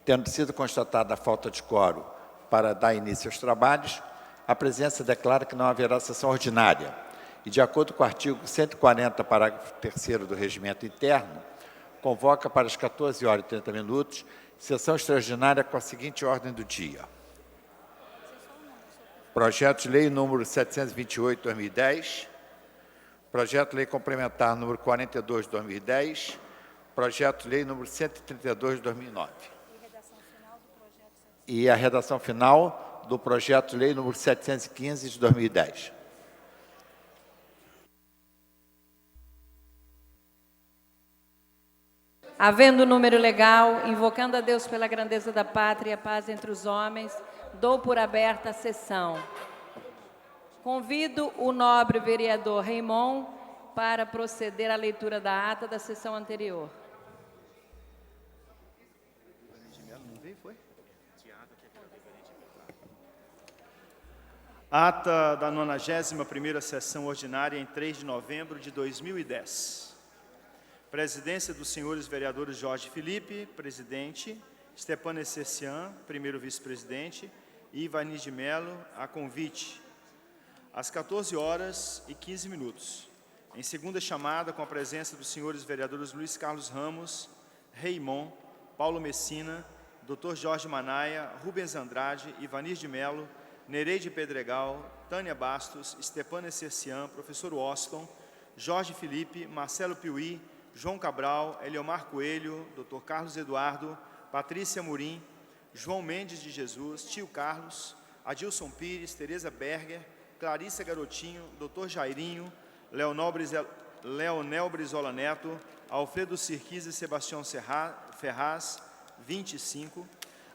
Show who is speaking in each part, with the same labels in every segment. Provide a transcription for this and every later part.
Speaker 1: Tendo sido constatada a falta de quórum para dar início aos trabalhos, a presidência declara que não haverá sessão ordinária e, de acordo com o artigo 140, parágrafo 3º do Regimento Interno, convoca para as 14h30, sessão extraordinária com a seguinte ordem do dia. Projeto de Lei número 728/2010, Projeto de Lei Complementar número 42/2010, Projeto de Lei número 132/2009. E a redação final do Projeto de Lei número 715 de 2010.
Speaker 2: Havendo número legal, invocando a Deus pela grandeza da pátria e a paz entre os homens, dou por aberta a sessão. Convido o nobre vereador Raimon para proceder à leitura da ata da sessão anterior.
Speaker 3: Ata da 91ª sessão ordinária em 3 de novembro de 2010. Presidência dos senhores vereadores Jorge Felipe, presidente, Stepan Essercian, primeiro vice-presidente, e Ivanir de Mello, a convite. Às 14h15, em segunda chamada, com a presença dos senhores vereadores Luiz Carlos Ramos, Raimon, Paulo Messina, Dr. Jorge Manaia, Rubens Andrade, Ivanir de Mello, Nereide Pedregal, Tânia Bastos, Stepan Essercian, professor Washington, Jorge Felipe, Marcelo Piuí, João Cabral, Eliomar Coelho, Dr. Carlos Eduardo, Patrícia Murim, João Mendes de Jesus, Tio Carlos, Adilson Pires, Tereza Berger, Clarissa Garotinho, Dr. Jairinho, Leonel Brizola Neto, Alfredo Sirquis e Sebastião Ferraz, 25.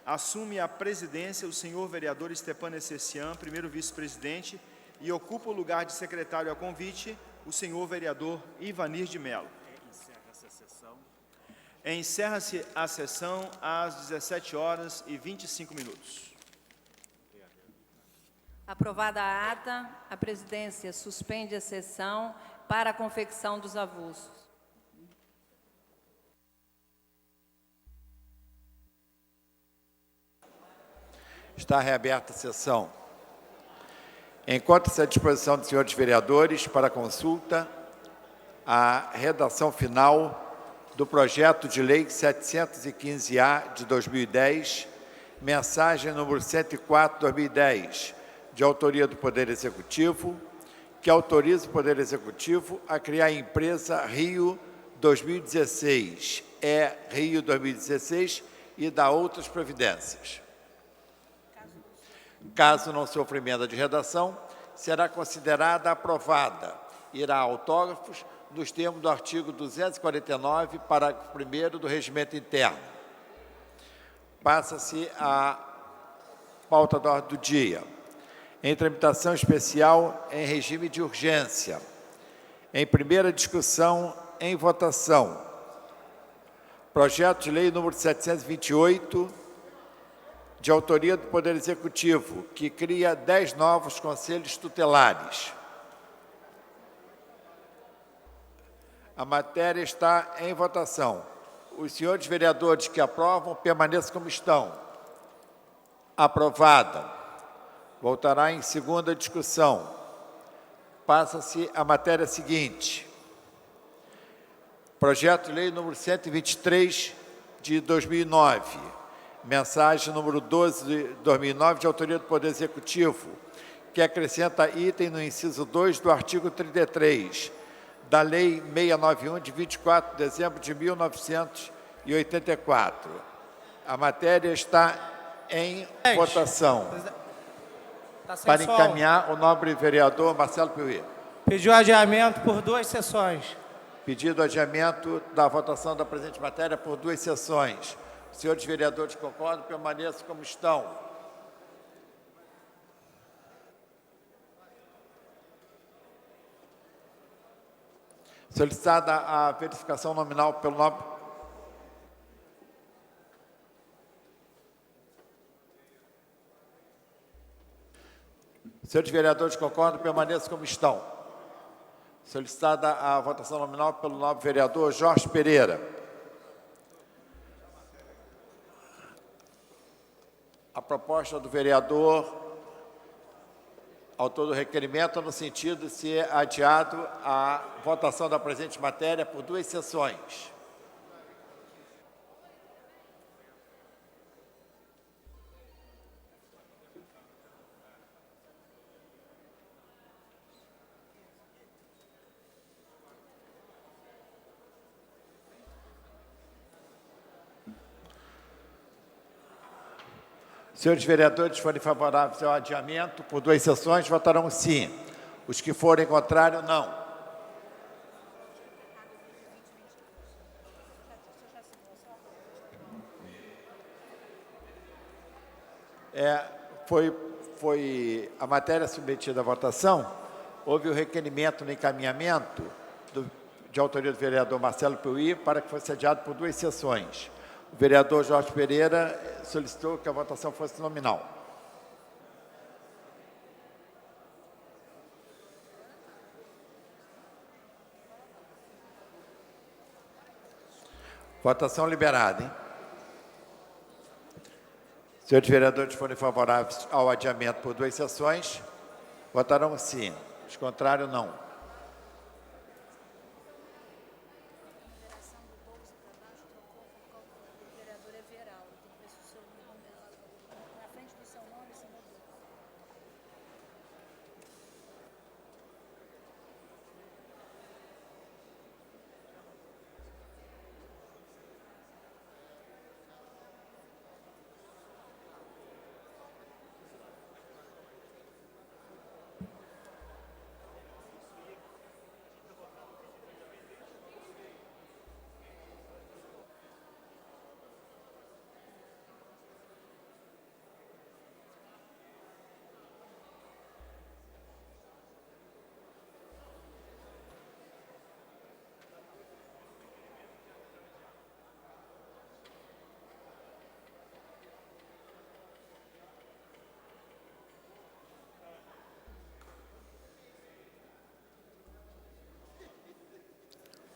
Speaker 3: Assume a presidência o senhor vereador Stepan Essercian, primeiro vice-presidente, e ocupa o lugar de secretário a convite o senhor vereador Ivanir de Mello. Encerra-se a sessão às 17h25.
Speaker 2: Aprovada a ata, a presidência suspende a sessão para a confecção dos avulsos.
Speaker 1: Está reaberta a sessão. Encontra-se à disposição dos senhores vereadores para consulta a redação final do Projeto de Lei 715-A de 2010, mensagem número 104/2010, de autoria do Poder Executivo, que autoriza o Poder Executivo a criar a empresa Rio 2016, Rio 2016, e dá outras providências. Caso não sofra emenda de redação, será considerada aprovada. Irá a autógrafos nos termos do artigo 249, parágrafo 1º do Regimento Interno. Passa-se a pauta da ordem do dia. Em tramitação especial em regime de urgência. Em primeira discussão, em votação. Projeto de Lei número 728, de autoria do Poder Executivo, que cria 10 novos conselhos tutelares. A matéria está em votação. Os senhores vereadores que aprovam, permaneçam como estão. Aprovada. Voltará em segunda discussão. Passa-se a matéria seguinte. Projeto de Lei número 123, de 2009. Mensagem número 12 de 2009, de autoria do Poder Executivo, que acrescenta item no inciso 2 do artigo 33 da Lei 691, de 24 de dezembro de 1984. A matéria está em votação. Para encaminhar, o nobre vereador Marcelo Piuí.
Speaker 4: Pediu adiamento por 2 sessões.
Speaker 1: Pedido adiamento da votação da presente matéria por 2 sessões. Os senhores vereadores concordam, permaneçam como estão. Solicitada a verificação nominal pelo nobre... Senhores vereadores concordam, permaneçam como estão. Solicitada a votação nominal pelo nobre vereador Jorge Pereira. a proposta do vereador, autor do requerimento, no sentido de ser adiado a votação da presente matéria por 2 sessões. Senhores vereadores, forem favoráveis ao adiamento por 2 sessões, votarão sim. Os que forem contrários, não. Foi a matéria submetida à votação, houve o requerimento no encaminhamento de autoria do vereador Marcelo Piuí para que fosse adiado por 2 sessões. O vereador Jorge Pereira solicitou que a votação fosse nominal. Votação liberada, hein? Senhores vereadores forem favoráveis ao adiamento por 2 sessões, votarão sim. Os contrários, não.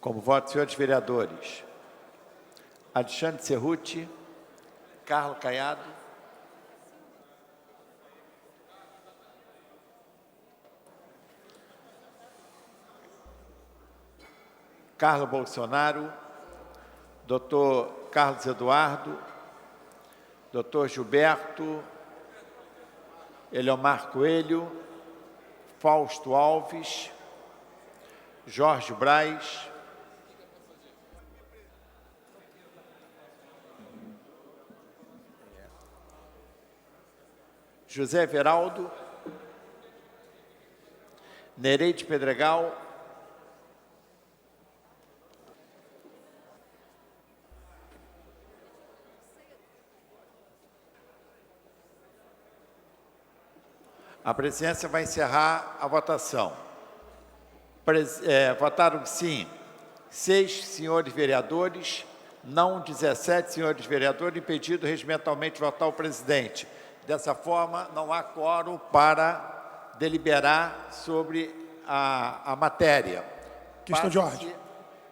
Speaker 1: Como voto, senhores vereadores, Alexandre Cerruti, Carlos Caiado, Carlos Bolsonaro, doutor Carlos Eduardo, doutor Gilberto, Eliomar Coelho, Fausto Alves, Jorge Braz, José Veraldo, Nereide Pedregal, a presidência vai encerrar a votação. Votaram sim 6 senhores vereadores, não 17 senhores vereadores, impedido regimentalmente votar o presidente. Dessa forma, não há quórum para deliberar sobre a matéria.
Speaker 5: Questão de ordem.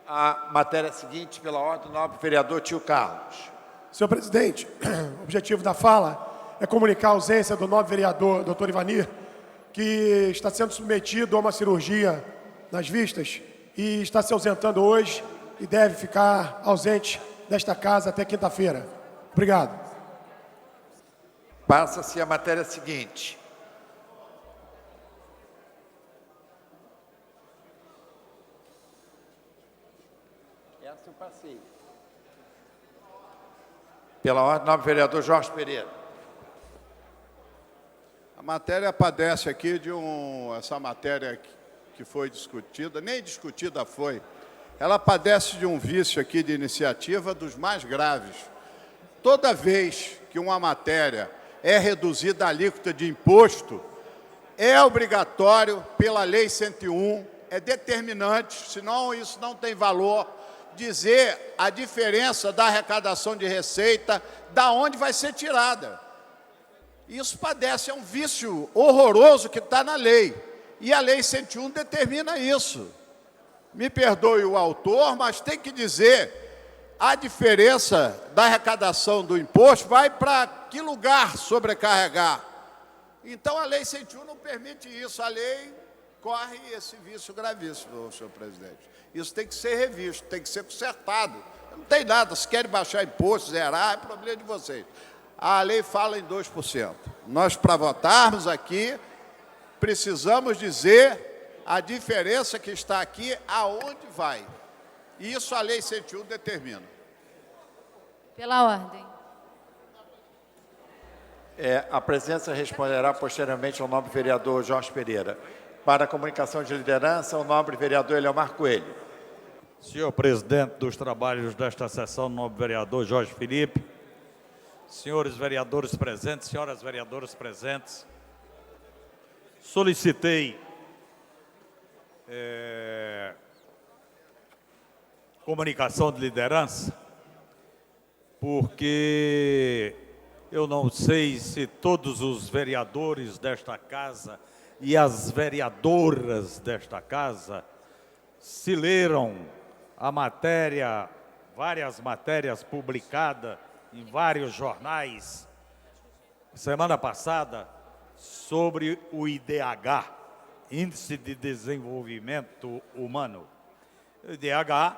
Speaker 1: A matéria seguinte, pela ordem do nobre vereador Tio Carlos.
Speaker 5: Senhor presidente, o objetivo da fala é comunicar a ausência do nobre vereador, doutor Ivanir, que está sendo submetido a uma cirurgia nas vistas e está se ausentando hoje e deve ficar ausente desta casa até quinta-feira. Obrigado.
Speaker 1: Passa-se a matéria seguinte. Essa eu passei. Pela ordem, nobre vereador Jorge Pereira.
Speaker 6: A matéria padece aqui de essa matéria que foi discutida, nem discutida foi. Ela padece de um vício aqui de iniciativa dos mais graves. Toda vez que uma matéria é reduzida a alíquota de imposto, é obrigatório, pela Lei 101, é determinante, senão isso não tem valor, dizer a diferença da arrecadação de receita, da onde vai ser tirada. Isso padece, é um vício horroroso que está na lei. E a Lei 101 determina isso. Me perdoe o autor, mas tem que dizer, a diferença da arrecadação do imposto vai para que lugar sobrecarregar? Então, a Lei 101 não permite isso. A lei corre esse vício gravíssimo, senhor presidente. Isso tem que ser revisto, tem que ser consertado. Não tem nada, se querem baixar imposto, zerar, é problema de vocês. A lei fala em 2%. Nós, para votarmos aqui, precisamos dizer a diferença que está aqui, aonde vai. E isso a Lei 101 determina.
Speaker 2: Pela ordem.
Speaker 1: A presidência responderá posteriormente ao nobre vereador Jorge Pereira. Para a comunicação de liderança, o nobre vereador Eleomar Coelho.
Speaker 7: Senhor presidente dos trabalhos desta sessão, nobre vereador Jorge Felipe, senhores vereadores presentes, senhoras vereadoras presentes, solicitei comunicação de liderança, porque eu não sei se todos os vereadores desta casa e as vereadoras desta casa se leram a matéria, várias matérias publicadas em vários jornais, semana passada, sobre o IDH, Índice de Desenvolvimento Humano. O IDH,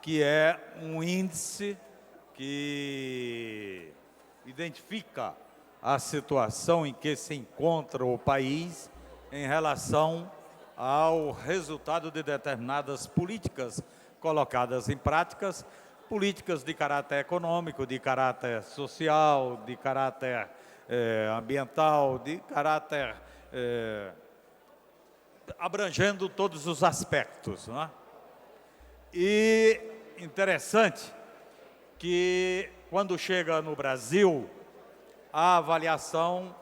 Speaker 7: que é um índice que identifica a situação em que se encontra o país em relação ao resultado de determinadas políticas colocadas em práticas, políticas de caráter econômico, de caráter social, de caráter ambiental, de caráter abrangendo todos os aspectos, não é? E interessante que quando chega no Brasil, a avaliação,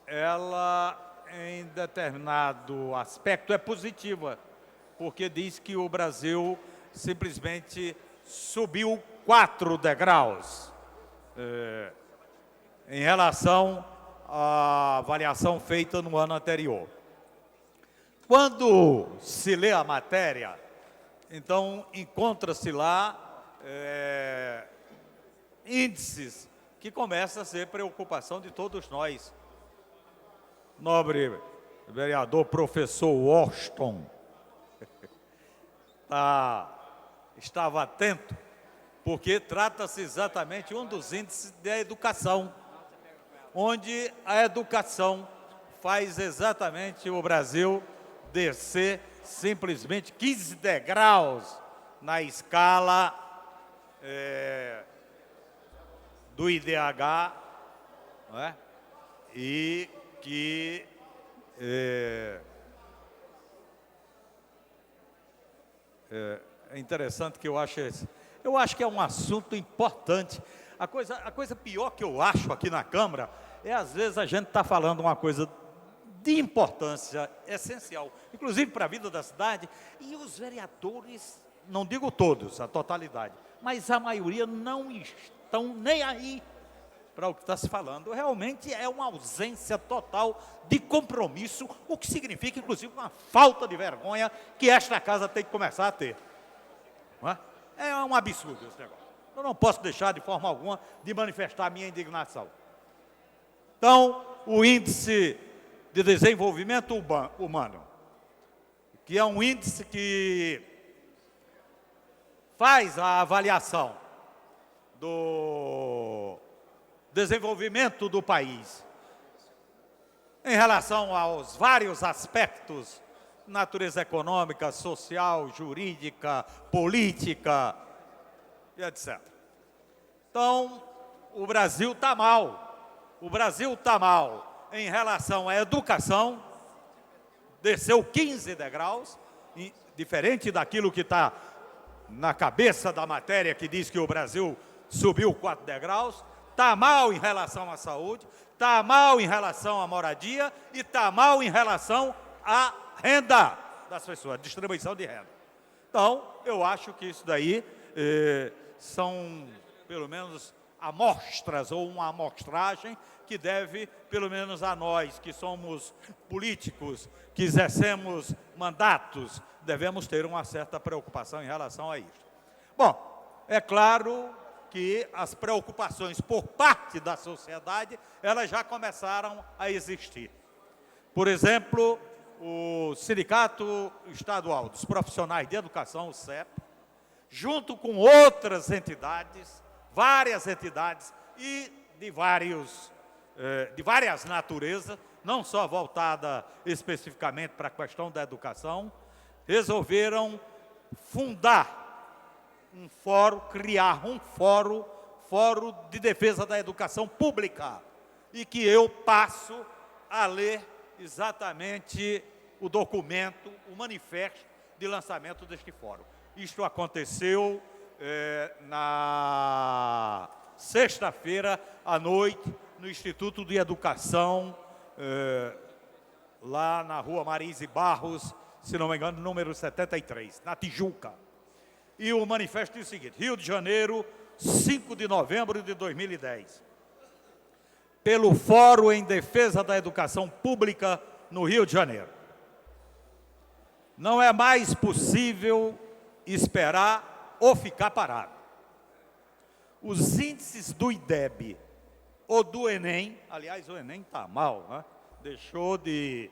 Speaker 7: ela em determinado aspecto é positiva, porque diz que o Brasil simplesmente subiu 4 degraus em relação à avaliação feita no ano anterior. Quando se lê a matéria, então encontra-se lá índices que começam a ser preocupação de todos nós. Nobre vereador professor Washington estava atento, porque trata-se exatamente de um dos índices da educação, onde a educação faz exatamente o Brasil descer simplesmente 15 degraus na escala do IDH, não é? E que é interessante que eu acho que é um assunto importante. A coisa pior que eu acho aqui na Câmara é, às vezes, a gente está falando uma coisa de importância essencial, inclusive para a vida da cidade, e os vereadores, não digo todos, a totalidade, mas a maioria não estão nem aí para o que está se falando. Realmente é uma ausência total de compromisso, o que significa, inclusive, uma falta de vergonha que esta casa tem que começar a ter. Não é? É um absurdo esse negócio. Eu não posso deixar de forma alguma de manifestar a minha indignação. Então, o índice de desenvolvimento humano, que é um índice que faz a avaliação do desenvolvimento do país em relação aos vários aspectos, natureza econômica, social, jurídica, política, e etc. Então, o Brasil está mal. O Brasil está mal em relação à educação, desceu 15 degraus, diferente daquilo que está na cabeça da matéria que diz que o Brasil subiu 4 degraus, está mal em relação à saúde, está mal em relação à moradia e está mal em relação à renda das pessoas, distribuição de renda. Então, eu acho que isso daí são, pelo menos, amostras ou uma amostragem que deve, pelo menos a nós, que somos políticos, que exercemos mandatos, devemos ter uma certa preocupação em relação a isso. Bom, é claro que as preocupações por parte da sociedade, elas já começaram a existir. Por exemplo, o Sindicato Estadual dos Profissionais de Educação, o CEP, junto com outras entidades, várias entidades e de várias naturezas, não só voltada especificamente para a questão da educação, resolveram fundar um fórum, criar um fórum de defesa da educação pública, e que eu passo a ler exatamente o documento, o manifesto de lançamento deste fórum. Isto aconteceu na sexta-feira à noite, no Instituto de Educação, lá na Rua Marise Barros, se não me engano, número 73, na Tijuca. E o manifesto diz o seguinte: Rio de Janeiro, 5 de novembro de 2010. Pelo Fórum em Defesa da Educação Pública no Rio de Janeiro. Não é mais possível esperar ou ficar parado. Os índices do IDEB ou do Enem, aliás, o Enem está mal, né? Deixou de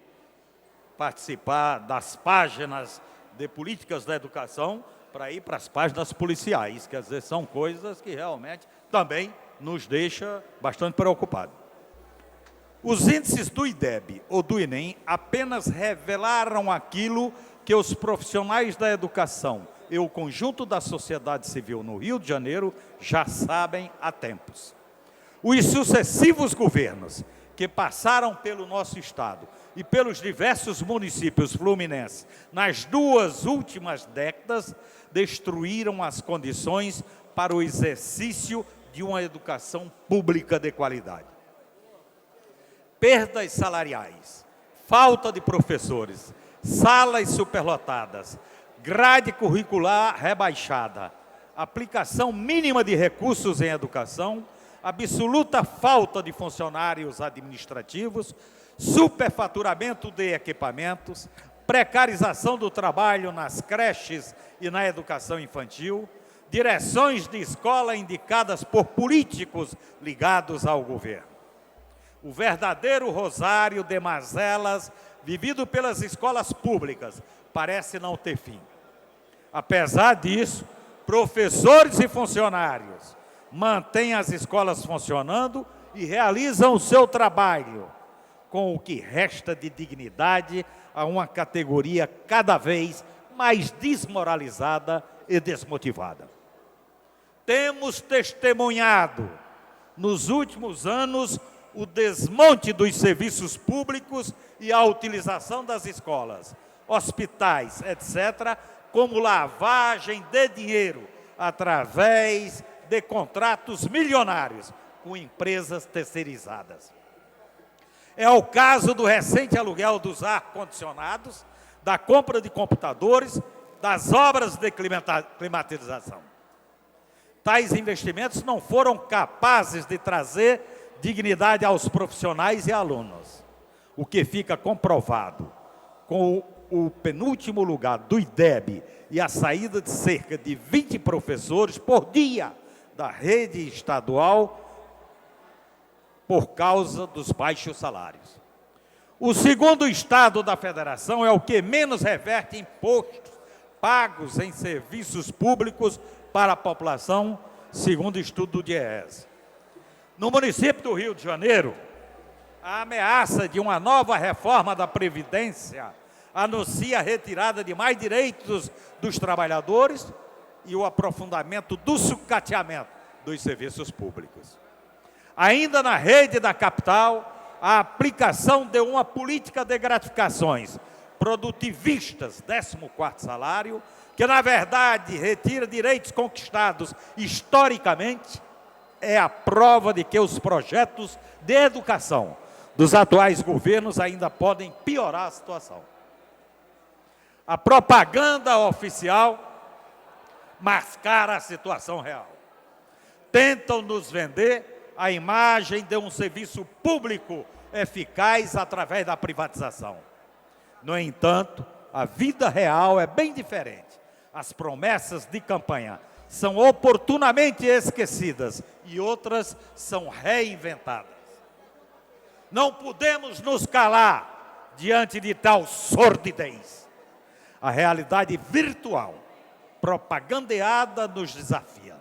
Speaker 7: participar das páginas de políticas da educação para ir para as páginas policiais, quer dizer, são coisas que realmente também nos deixa bastante preocupados. Os índices do IDEB ou do Enem apenas revelaram aquilo que os profissionais da educação e o conjunto da sociedade civil no Rio de Janeiro já sabem há tempos. Os sucessivos governos que passaram pelo nosso estado e pelos diversos municípios fluminenses nas 2 últimas décadas destruíram as condições para o exercício de uma educação pública de qualidade. Perdas salariais, falta de professores, salas superlotadas, grade curricular rebaixada, aplicação mínima de recursos em educação, absoluta falta de funcionários administrativos, superfaturamento de equipamentos, precarização do trabalho nas creches e na educação infantil, direções de escola indicadas por políticos ligados ao governo. O verdadeiro rosário de mazelas vivido pelas escolas públicas parece não ter fim. Apesar disso, professores e funcionários mantêm as escolas funcionando e realizam o seu trabalho, com o que resta de dignidade a uma categoria cada vez mais desmoralizada e desmotivada. Temos testemunhado, nos últimos anos, o desmonte dos serviços públicos e a utilização das escolas, hospitais, etc., como lavagem de dinheiro através de contratos milionários com empresas terceirizadas. É o caso do recente aluguel dos ar-condicionados, da compra de computadores, das obras de climatização. Tais investimentos não foram capazes de trazer dignidade aos profissionais e alunos, o que fica comprovado com o penúltimo lugar do IDEB e a saída de cerca de 20 professores por dia da rede estadual por causa dos baixos salários. O segundo estado da federação é o que menos reverte impostos pagos em serviços públicos para a população, segundo o estudo do DIEESE. No município do Rio de Janeiro, a ameaça de uma nova reforma da Previdência anuncia a retirada de mais direitos dos trabalhadores e o aprofundamento do sucateamento dos serviços públicos. Ainda na rede da capital, a aplicação de uma política de gratificações produtivistas, 14º salário, que na verdade retira direitos conquistados historicamente, é a prova de que os projetos de educação dos atuais governos ainda podem piorar a situação. A propaganda oficial mascara a situação real. Tentam nos vender a imagem de um serviço público eficaz através da privatização. No entanto, a vida real é bem diferente. As promessas de campanha são oportunamente esquecidas e outras são reinventadas. Não podemos nos calar diante de tal sordidez. A realidade virtual, propagandeada, nos desafia.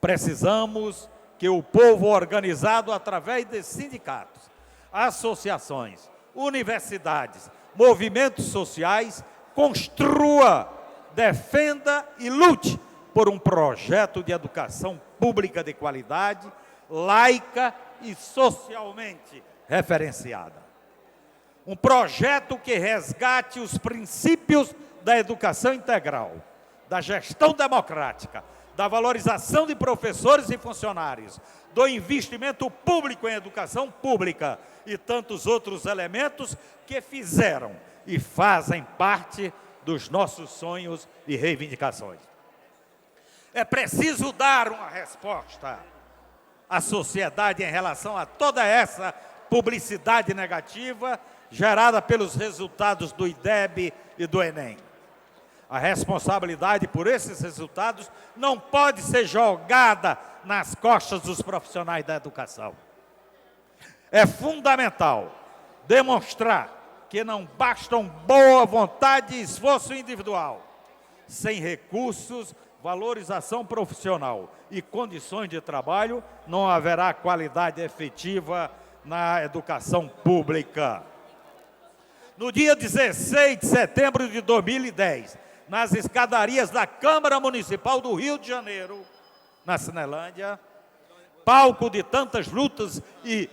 Speaker 7: Precisamos que o povo organizado através de sindicatos, associações, universidades, movimentos sociais, construa, defenda e lute por um projeto de educação pública de qualidade, laica e socialmente referenciada. Um projeto que resgate os princípios da educação integral, da gestão democrática, da valorização de professores e funcionários, do investimento público em educação pública e tantos outros elementos que fizeram e fazem parte dos nossos sonhos e reivindicações. É preciso dar uma resposta à sociedade em relação a toda essa publicidade negativa gerada pelos resultados do IDEB e do Enem. A responsabilidade por esses resultados não pode ser jogada nas costas dos profissionais da educação. É fundamental demonstrar que não bastam boa vontade e esforço individual. Sem recursos, valorização profissional e condições de trabalho, não haverá qualidade efetiva na educação pública. No dia 16 de setembro de 2010, nas escadarias da Câmara Municipal do Rio de Janeiro, na Cinelândia, palco de tantas lutas e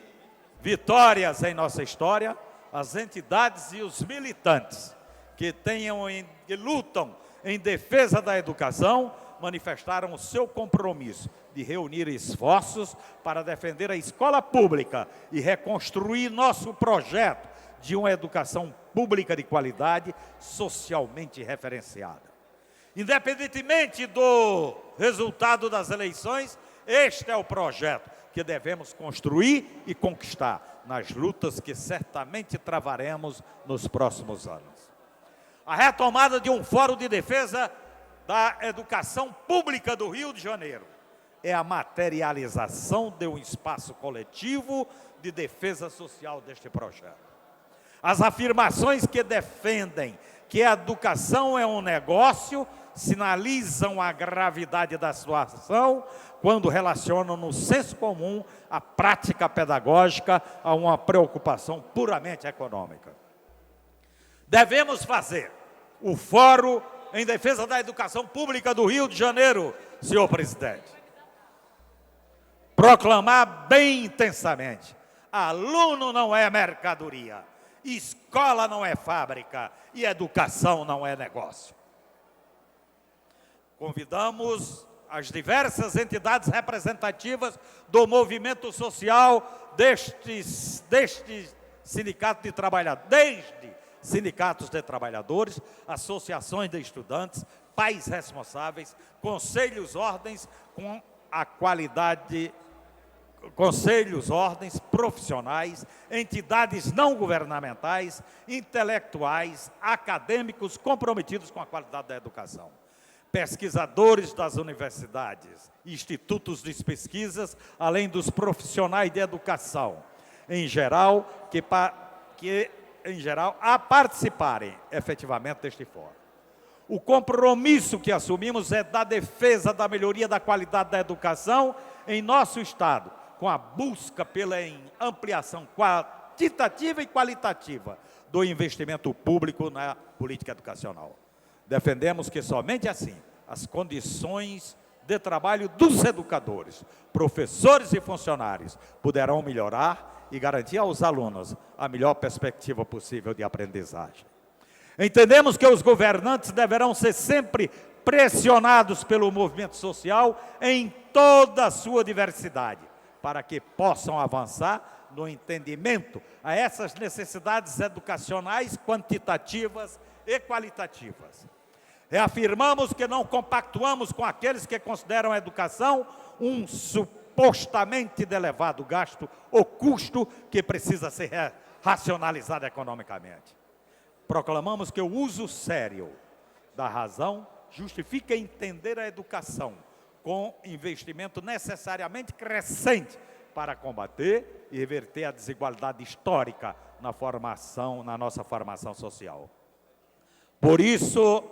Speaker 7: vitórias em nossa história, as entidades e os militantes que lutam em defesa da educação manifestaram o seu compromisso de reunir esforços para defender a escola pública e reconstruir nosso projeto de uma educação pública de qualidade, socialmente referenciada. Independentemente do resultado das eleições, este é o projeto que devemos construir e conquistar nas lutas que certamente travaremos nos próximos anos. A retomada de um fórum de defesa da educação pública do Rio de Janeiro é a materialização de um espaço coletivo de defesa social deste projeto. As afirmações que defendem que a educação é um negócio sinalizam a gravidade da situação quando relacionam no senso comum a prática pedagógica a uma preocupação puramente econômica. Devemos fazer o Fórum em Defesa da Educação Pública do Rio de Janeiro, senhor presidente, proclamar bem intensamente: aluno não é mercadoria, escola não é fábrica e educação não é negócio. Convidamos as diversas entidades representativas do movimento social deste sindicato de trabalhadores, desde sindicatos de trabalhadores, associações de estudantes, pais responsáveis, conselhos, ordens, com a qualidade, conselhos, ordens, profissionais, entidades não governamentais, intelectuais, acadêmicos comprometidos com a qualidade da educação, pesquisadores das universidades, institutos de pesquisas, além dos profissionais de educação, em geral, a participarem efetivamente deste fórum. O compromisso que assumimos é da defesa da melhoria da qualidade da educação em nosso Estado, com a busca pela ampliação quantitativa e qualitativa do investimento público na política educacional. Defendemos que somente assim as condições de trabalho dos educadores, professores e funcionários poderão melhorar e garantir aos alunos a melhor perspectiva possível de aprendizagem. Entendemos que os governantes deverão ser sempre pressionados pelo movimento social em toda a sua diversidade, para que possam avançar no entendimento a essas necessidades educacionais quantitativas e qualitativas. Reafirmamos que não compactuamos com aqueles que consideram a educação um supostamente de elevado gasto ou custo que precisa ser racionalizado economicamente. Proclamamos que o uso sério da razão justifica entender a educação com investimento necessariamente crescente para combater e reverter a desigualdade histórica na nossa formação social. Por isso,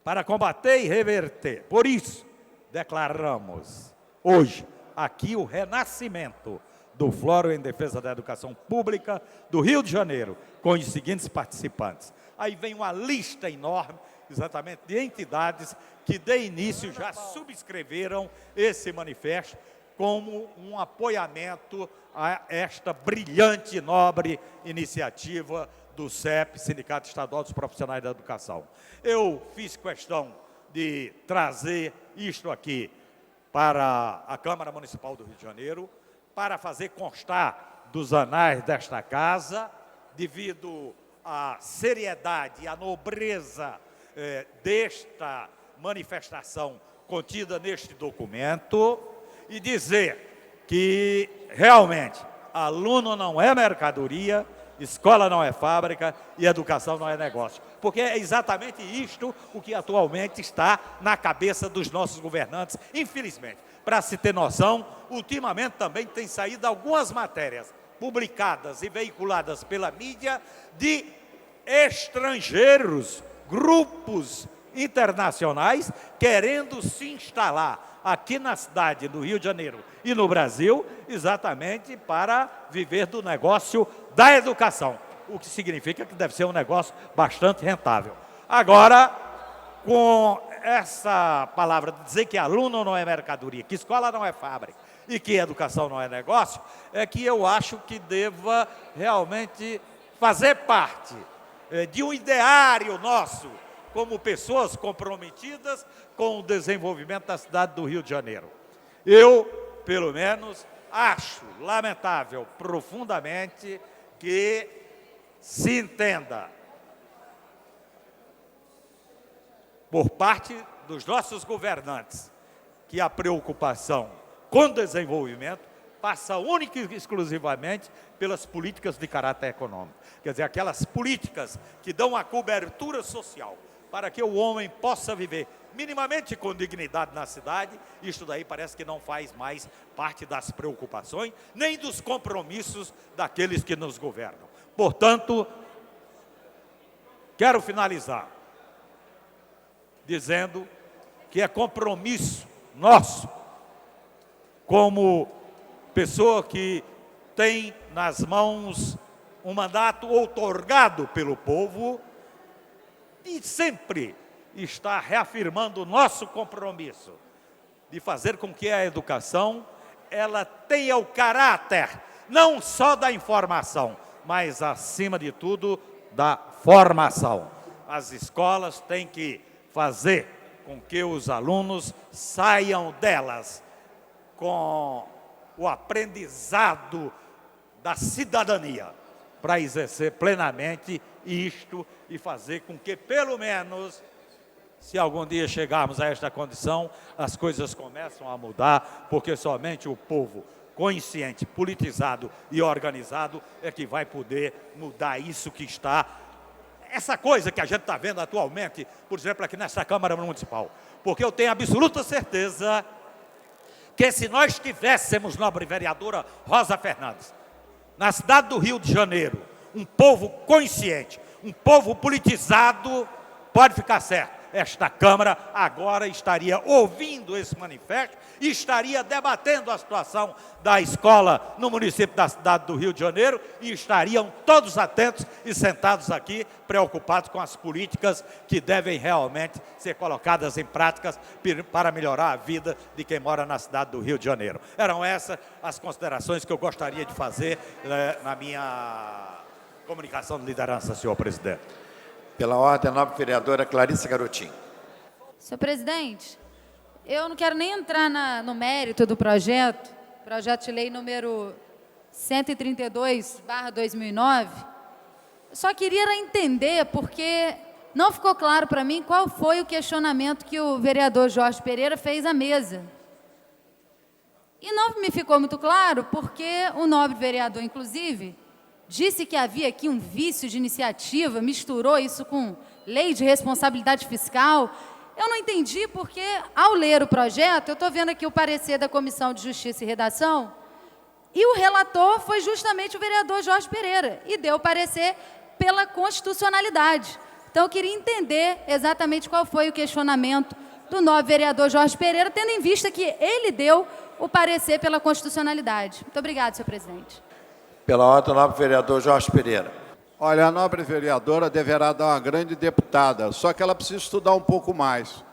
Speaker 7: para combater e reverter, por isso, declaramos hoje aqui o renascimento do Fórum em Defesa da Educação Pública do Rio de Janeiro, com os seguintes participantes. Aí vem uma lista enorme, exatamente, de entidades que de início já subscreveram esse manifesto como um apoiamento a esta brilhante e nobre iniciativa do CEP, Sindicato Estadual dos Profissionais da Educação. Eu fiz questão de trazer isto aqui para a Câmara Municipal do Rio de Janeiro, para fazer constar dos anais desta casa, devido à seriedade e à nobreza desta manifestação contida neste documento, e dizer que, realmente, aluno não é mercadoria, escola não é fábrica e educação não é negócio. Porque é exatamente isto o que atualmente está na cabeça dos nossos governantes, infelizmente. Para se ter noção, ultimamente também tem saído algumas matérias publicadas e veiculadas pela mídia de estrangeiros, grupos internacionais querendo se instalar aqui na cidade do Rio de Janeiro e no Brasil, exatamente para viver do negócio da educação, o que significa que deve ser um negócio bastante rentável. Agora, com essa palavra de dizer que aluno não é mercadoria, que escola não é fábrica e que educação não é negócio, é que eu acho que deva realmente fazer parte de um ideário nosso, como pessoas comprometidas com o desenvolvimento da cidade do Rio de Janeiro. Eu, pelo menos, acho lamentável profundamente que se entenda por parte dos nossos governantes que a preocupação com o desenvolvimento passa única e exclusivamente pelas políticas de caráter econômico. Quer dizer, aquelas políticas que dão a cobertura social para que o homem possa viver minimamente com dignidade na cidade. Isto daí parece que não faz mais parte das preocupações, nem dos compromissos daqueles que nos governam. Portanto, quero finalizar dizendo que é compromisso nosso, como pessoa que tem nas mãos um mandato outorgado pelo povo, e sempre está reafirmando o nosso compromisso de fazer com que a educação ela tenha o caráter não só da informação, mas, acima de tudo, da formação. As escolas têm que fazer com que os alunos saiam delas com o aprendizado da cidadania, para exercer plenamente isto e fazer com que, pelo menos, se algum dia chegarmos a esta condição, as coisas começam a mudar, porque somente o povo consciente, politizado e organizado é que vai poder mudar isso que está, essa coisa que a gente está vendo atualmente, por exemplo, aqui nessa Câmara Municipal. Porque eu tenho absoluta certeza que se nós tivéssemos, nobre vereadora Rosa Fernandes, na cidade do Rio de Janeiro, um povo consciente, um povo politizado, pode ficar certo, esta Câmara agora estaria ouvindo esse manifesto e estaria debatendo a situação da escola no município da cidade do Rio de Janeiro e estariam todos atentos e sentados aqui, preocupados com as políticas que devem realmente ser colocadas em práticas para melhorar a vida de quem mora na cidade do Rio de Janeiro. Eram essas as considerações que eu gostaria de fazer na minha comunicação de liderança, senhor presidente.
Speaker 1: Pela ordem, a nobre vereadora Clarissa Garotinho.
Speaker 8: Senhor presidente, eu não quero nem entrar no mérito do projeto de lei número 132/2009, só queria entender, porque não ficou claro para mim qual foi o questionamento que o vereador Jorge Pereira fez à mesa. E não me ficou muito claro, porque o nobre vereador, inclusive, disse que havia aqui um vício de iniciativa, misturou isso com lei de responsabilidade fiscal, eu não entendi porque, ao ler o projeto, eu estou vendo aqui o parecer da Comissão de Justiça e Redação, e o relator foi justamente o vereador Jorge Pereira, e deu o parecer pela constitucionalidade. Então, eu queria entender exatamente qual foi o questionamento do nobre vereador Jorge Pereira, tendo em vista que ele deu o parecer pela constitucionalidade. Muito obrigada, senhor presidente.
Speaker 1: Pela ordem, o nobre vereador Jorge Pereira.
Speaker 6: Olha, a nobre vereadora deverá dar uma grande deputada, só que ela precisa estudar um pouco mais.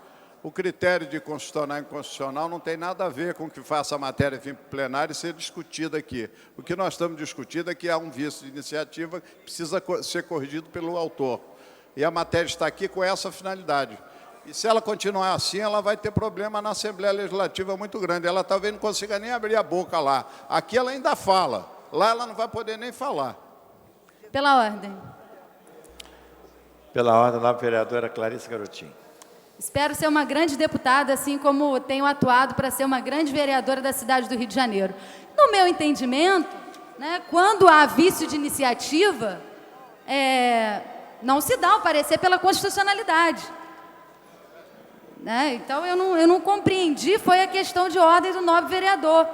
Speaker 6: O critério de constitucional e inconstitucional não tem nada a ver com que faça a matéria vir para o plenário e ser discutida aqui. O que nós estamos discutindo é que há um vício de iniciativa que precisa ser corrigido pelo autor. E a matéria está aqui com essa finalidade. E se ela continuar assim, ela vai ter problema na Assembleia Legislativa muito grande. Ela talvez não consiga nem abrir a boca lá. Aqui ela ainda fala. Lá ela não vai poder nem falar.
Speaker 8: Pela ordem.
Speaker 1: Pela ordem, a nobre vereadora Clarice Garotinho.
Speaker 8: Espero ser uma grande deputada, assim como tenho atuado para ser uma grande vereadora da cidade do Rio de Janeiro. No meu entendimento, né, quando há vício de iniciativa, não se dá o parecer pela constitucionalidade. Né? Então, eu não compreendi, foi a questão de ordem do nobre vereador.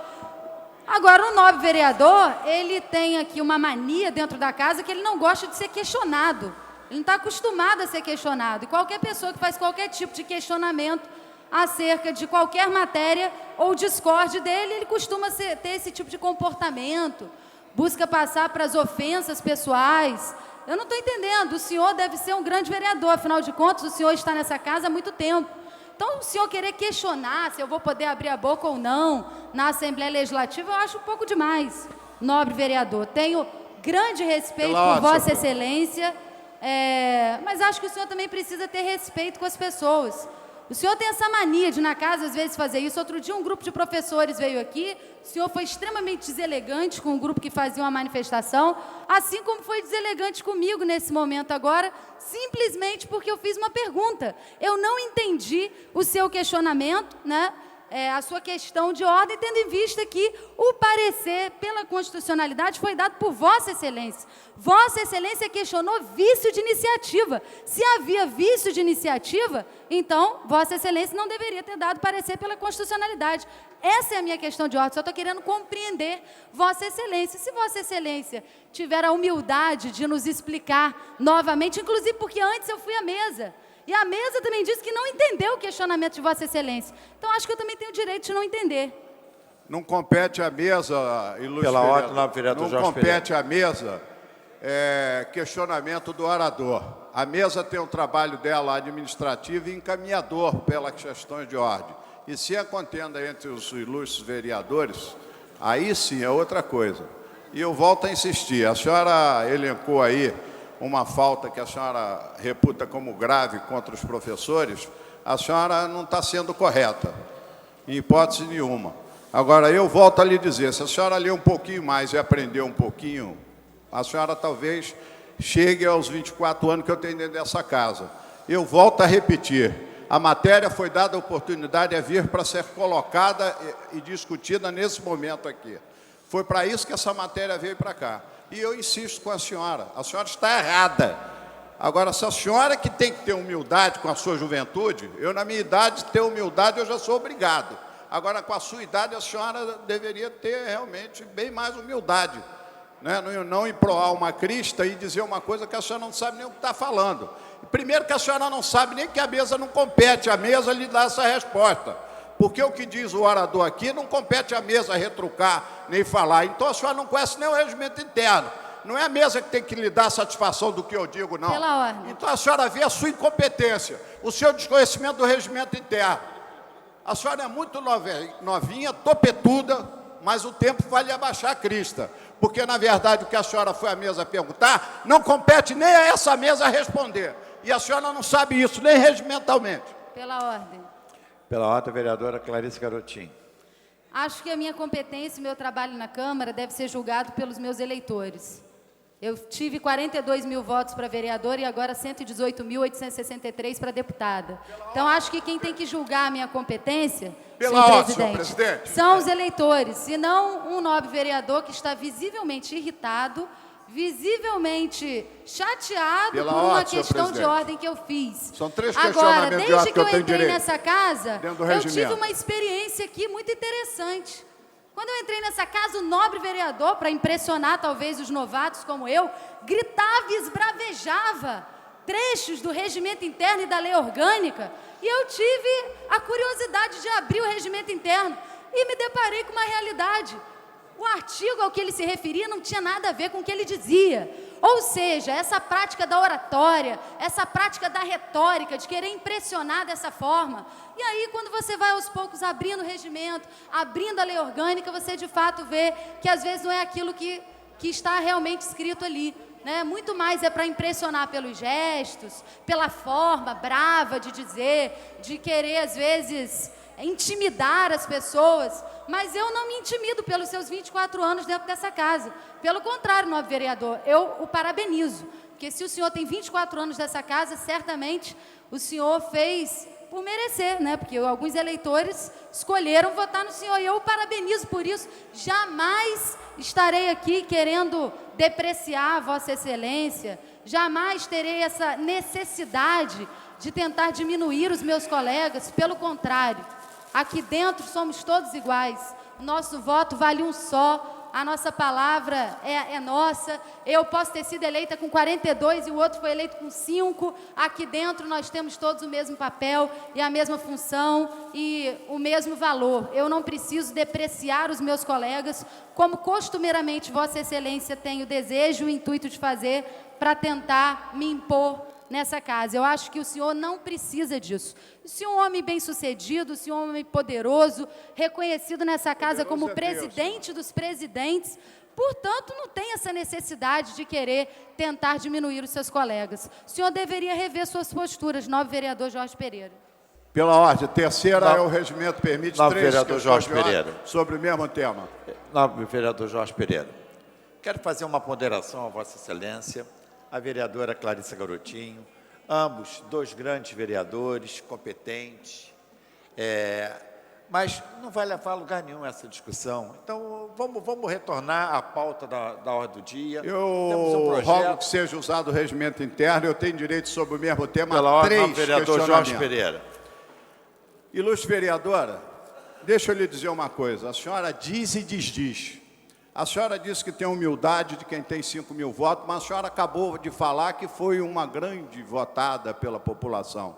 Speaker 8: Agora, o nobre vereador, ele tem aqui uma mania dentro da casa que ele não gosta de ser questionado. Ele não está acostumado a ser questionado. E qualquer pessoa que faz qualquer tipo de questionamento acerca de qualquer matéria ou discorde dele, ele costuma ter esse tipo de comportamento, busca passar para as ofensas pessoais. Eu não estou entendendo. O senhor deve ser um grande vereador, afinal de contas, o senhor está nessa casa há muito tempo. Então, o senhor querer questionar se eu vou poder abrir a boca ou não na Assembleia Legislativa, eu acho um pouco demais, nobre vereador. Tenho grande respeito por Vossa Excelência, mas acho que o senhor também precisa ter respeito com as pessoas. O senhor tem essa mania de, na casa, às vezes, fazer isso. Outro dia, um grupo de professores veio aqui, o senhor foi extremamente deselegante com o grupo que fazia uma manifestação, assim como foi deselegante comigo nesse momento agora, simplesmente porque eu fiz uma pergunta. Eu não entendi o seu questionamento, né? A sua questão de ordem, tendo em vista que o parecer pela constitucionalidade foi dado por Vossa Excelência. Vossa Excelência questionou vício de iniciativa. Se havia vício de iniciativa, então Vossa Excelência não deveria ter dado parecer pela constitucionalidade. Essa é a minha questão de ordem, só estou querendo compreender Vossa Excelência. Se Vossa Excelência tiver a humildade de nos explicar novamente, inclusive porque antes eu fui à mesa, e a mesa também disse que não entendeu o questionamento de Vossa Excelência. Então, acho que eu também tenho o direito de não entender.
Speaker 6: Não compete à mesa, ilustre
Speaker 1: Pela ordem, nobre vereador Jorge Pereira.
Speaker 6: Não compete à mesa questionamento do orador. A mesa tem um trabalho dela administrativo e encaminhador pelas questões de ordem. E se a contenda entre os ilustres vereadores, aí sim é outra coisa. E eu volto a insistir, a senhora elencou aí uma falta que a senhora reputa como grave contra os professores, a senhora não está sendo correta, em hipótese nenhuma. Agora, eu volto a lhe dizer, se a senhora ler um pouquinho mais e aprender um pouquinho, a senhora talvez chegue aos 24 anos que eu tenho dentro dessa casa. Eu volto a repetir, a matéria foi dada a oportunidade de vir para ser colocada e discutida nesse momento aqui. Foi para isso que essa matéria veio para cá. E eu insisto com a senhora está errada. Agora, se a senhora que tem que ter humildade com a sua juventude, eu na minha idade, ter humildade eu já sou obrigado. Agora, com a sua idade, a senhora deveria ter realmente bem mais humildade. Né? Não emproar uma crista e dizer uma coisa que a senhora não sabe nem o que está falando. Primeiro que a senhora não sabe nem que a mesa não compete, a mesa lhe dá essa resposta. Porque o que diz o orador aqui não compete à mesa retrucar nem falar. Então a senhora não conhece nem o regimento interno. Não é a mesa que tem que lhe dar satisfação do que eu digo, não.
Speaker 8: Pela ordem.
Speaker 6: Então a senhora vê a sua incompetência, o seu desconhecimento do regimento interno. A senhora é muito novinha, topetuda, mas o tempo vai lhe abaixar a crista. Porque, na verdade, o que a senhora foi à mesa perguntar, não compete nem a essa mesa responder. E a senhora não sabe isso, nem regimentalmente.
Speaker 8: Pela ordem.
Speaker 1: Pela ordem, vereadora Clarice Garotinho.
Speaker 8: Acho que a minha competência e o meu trabalho na Câmara deve ser julgado pelos meus eleitores. Eu tive 42 mil votos para vereador e agora 118.863 para deputada. Então, acho que quem tem que julgar a minha competência, senhor presidente, são os eleitores, e não um nobre vereador que está visivelmente irritado, visivelmente chateado
Speaker 6: Pela
Speaker 8: por uma
Speaker 6: ordem, senhor
Speaker 8: questão de
Speaker 6: presidente.
Speaker 8: ordem que eu fiz.
Speaker 6: São 3
Speaker 8: Agora,
Speaker 6: questionamentos de
Speaker 8: desde
Speaker 6: ordem
Speaker 8: que eu
Speaker 6: tenho
Speaker 8: entrei
Speaker 6: direito.
Speaker 8: nessa casa,
Speaker 6: Dentro do
Speaker 8: eu tive
Speaker 6: regimento.
Speaker 8: uma experiência aqui muito interessante. Quando eu entrei nessa casa, o nobre vereador, para impressionar talvez os novatos como eu, gritava e esbravejava trechos do regimento interno e da lei orgânica, e eu tive a curiosidade de abrir o regimento interno e me deparei com uma realidade. O artigo ao que ele se referia não tinha nada a ver com o que ele dizia. Ou seja, essa prática da oratória, essa prática da retórica, de querer impressionar dessa forma. E aí, quando você vai aos poucos abrindo o regimento, abrindo a lei orgânica, você de fato vê que às vezes não é aquilo que está realmente escrito ali. Né? Muito mais é para impressionar pelos gestos, pela forma brava de dizer, de querer às vezes intimidar as pessoas, mas eu não me intimido pelos seus 24 anos dentro dessa casa. Pelo contrário, nobre vereador, eu o parabenizo, porque se o senhor tem 24 anos dessa casa, certamente o senhor fez por merecer, né? Porque alguns eleitores escolheram votar no senhor, e eu o parabenizo por isso. Jamais estarei aqui querendo depreciar a Vossa Excelência, jamais terei essa necessidade de tentar diminuir os meus colegas, pelo contrário. Aqui dentro somos todos iguais, o nosso voto vale um só, a nossa palavra é nossa. Eu posso ter sido eleita com 42 e o outro foi eleito com 5, aqui dentro nós temos todos o mesmo papel e a mesma função e o mesmo valor. Eu não preciso depreciar os meus colegas, como costumeiramente Vossa Excelência tem o desejo e o intuito de fazer para tentar me impor nessa casa. Eu acho que o senhor não precisa disso. O senhor é um homem bem-sucedido, o senhor é um homem poderoso, reconhecido nessa casa como presidente dos presidentes, portanto, não tem essa necessidade de querer tentar diminuir os seus colegas. O senhor deveria rever suas posturas, nobre vereador Jorge Pereira.
Speaker 6: Pela ordem, terceira é o regimento permite
Speaker 1: Nobre
Speaker 6: 3
Speaker 1: vereador
Speaker 6: questões
Speaker 1: Jorge
Speaker 6: de ordem
Speaker 1: Pereira.
Speaker 6: sobre o mesmo tema.
Speaker 1: Nobre vereador Jorge Pereira, quero fazer uma ponderação a Vossa Excelência, a vereadora Clarissa Garotinho, ambos 2 grandes vereadores, competentes, mas não vai levar a lugar nenhum essa discussão. Então, vamos retornar à pauta da ordem do dia. Temos um projeto.
Speaker 6: Rogo que seja usado o regimento interno, eu tenho direito sobre o mesmo tema
Speaker 1: Pela
Speaker 6: a
Speaker 1: ordem,
Speaker 6: 3
Speaker 1: vereador Jorge
Speaker 6: questionamentos.
Speaker 1: Pereira.
Speaker 6: Ilustre vereadora, deixa eu lhe dizer uma coisa. A senhora diz e desdiz. A senhora disse que tem humildade de quem tem 5.000 votos, mas a senhora acabou de falar que foi uma grande votada pela população.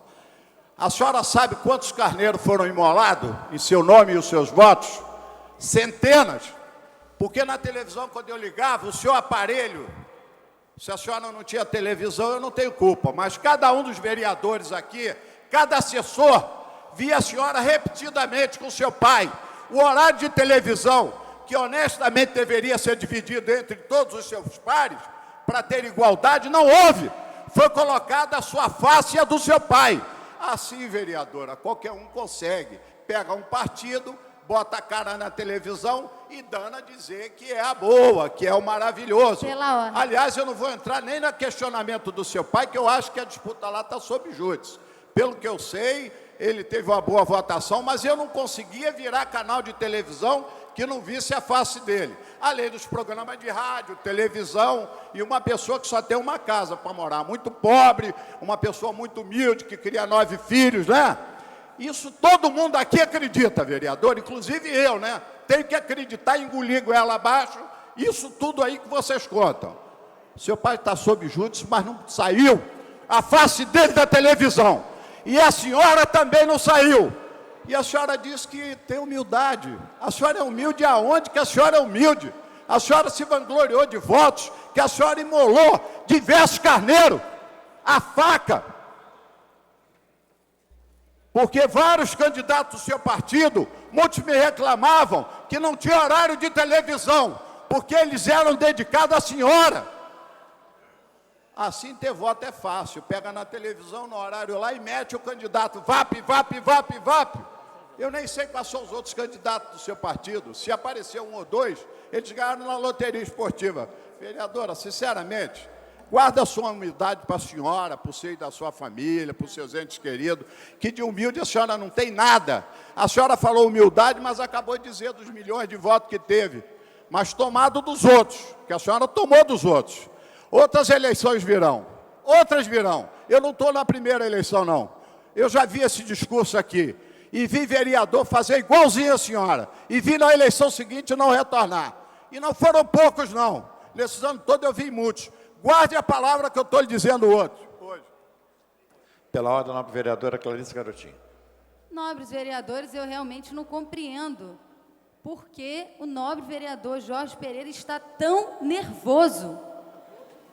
Speaker 6: A senhora sabe quantos carneiros foram imolados em seu nome e os seus votos? Centenas. Porque na televisão, quando eu ligava, o seu aparelho, se a senhora não tinha televisão, eu não tenho culpa, mas cada um dos vereadores aqui, cada assessor, via a senhora repetidamente com seu pai. O horário de televisão, que honestamente deveria ser dividido entre todos os seus pares, para ter igualdade, não houve. Foi colocada a sua face e a do seu pai. Assim, vereadora, qualquer um consegue. Pega um partido, bota a cara na televisão e dana dizer que é a boa, que é o maravilhoso.
Speaker 8: Pela ordem.
Speaker 6: Aliás, eu não vou entrar nem no questionamento do seu pai, que eu acho que a disputa lá está sob júdice. Pelo que eu sei, ele teve uma boa votação, mas eu não conseguia virar canal de televisão que não visse a face dele. Além dos programas de rádio, televisão, e uma pessoa que só tem uma casa para morar, muito pobre, uma pessoa muito humilde, que cria 9 filhos, né? Isso todo mundo aqui acredita, vereador, inclusive eu, né? Tenho que acreditar, engolir ela abaixo, isso tudo aí que vocês contam. Seu pai está sob júdice, mas não saiu a face dele da televisão. E a senhora também não saiu. E a senhora diz que tem humildade. A senhora é humilde aonde que a senhora é humilde? A senhora se vangloriou de votos, que a senhora imolou diversos carneiros, a faca. Porque vários candidatos do seu partido, muitos me reclamavam que não tinha horário de televisão, porque eles eram dedicados à senhora. Assim ter voto é fácil, pega na televisão, no horário lá e mete o candidato, VAP, VAP, VAP, VAP. Eu nem sei quais são os outros candidatos do seu partido, se aparecer 1 ou 2, eles ganharam na loteria esportiva. Vereadora, sinceramente, guarda a sua humildade para a senhora, para o seio da sua família, para os seus entes queridos, que de humilde a senhora não tem nada. A senhora falou humildade, mas acabou de dizer dos milhões de votos que teve. mas tomado dos outros, que a senhora tomou dos outros. Outras eleições virão, outras virão. Eu não estou na primeira eleição, não. Eu já vi esse discurso aqui, e vi vereador fazer igualzinho a senhora, e vi na eleição seguinte não retornar. E não foram poucos, não. Nesses anos todos eu vi muitos. Guarde a palavra que eu estou lhe dizendo hoje.
Speaker 1: Pela ordem, a nobre vereadora Clarice Garotinho.
Speaker 8: Nobres vereadores, eu realmente não compreendo por que o nobre vereador Jorge Pereira está tão nervoso.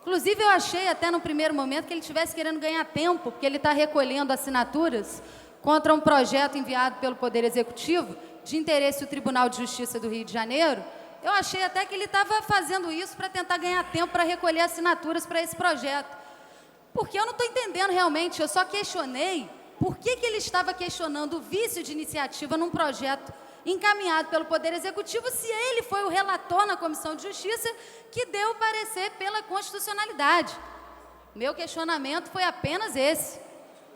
Speaker 8: Inclusive, eu achei até no primeiro momento que ele estivesse querendo ganhar tempo, porque ele está recolhendo assinaturas contra um projeto enviado pelo Poder Executivo de interesse do Tribunal de Justiça do Rio de Janeiro. Eu achei até que ele estava fazendo isso para tentar ganhar tempo para recolher assinaturas para esse projeto. Porque eu não estou entendendo realmente, eu só questionei por que ele estava questionando o vício de iniciativa num projeto encaminhado pelo Poder Executivo, se ele foi o relator na Comissão de Justiça que deu o parecer pela constitucionalidade. Meu questionamento foi apenas esse.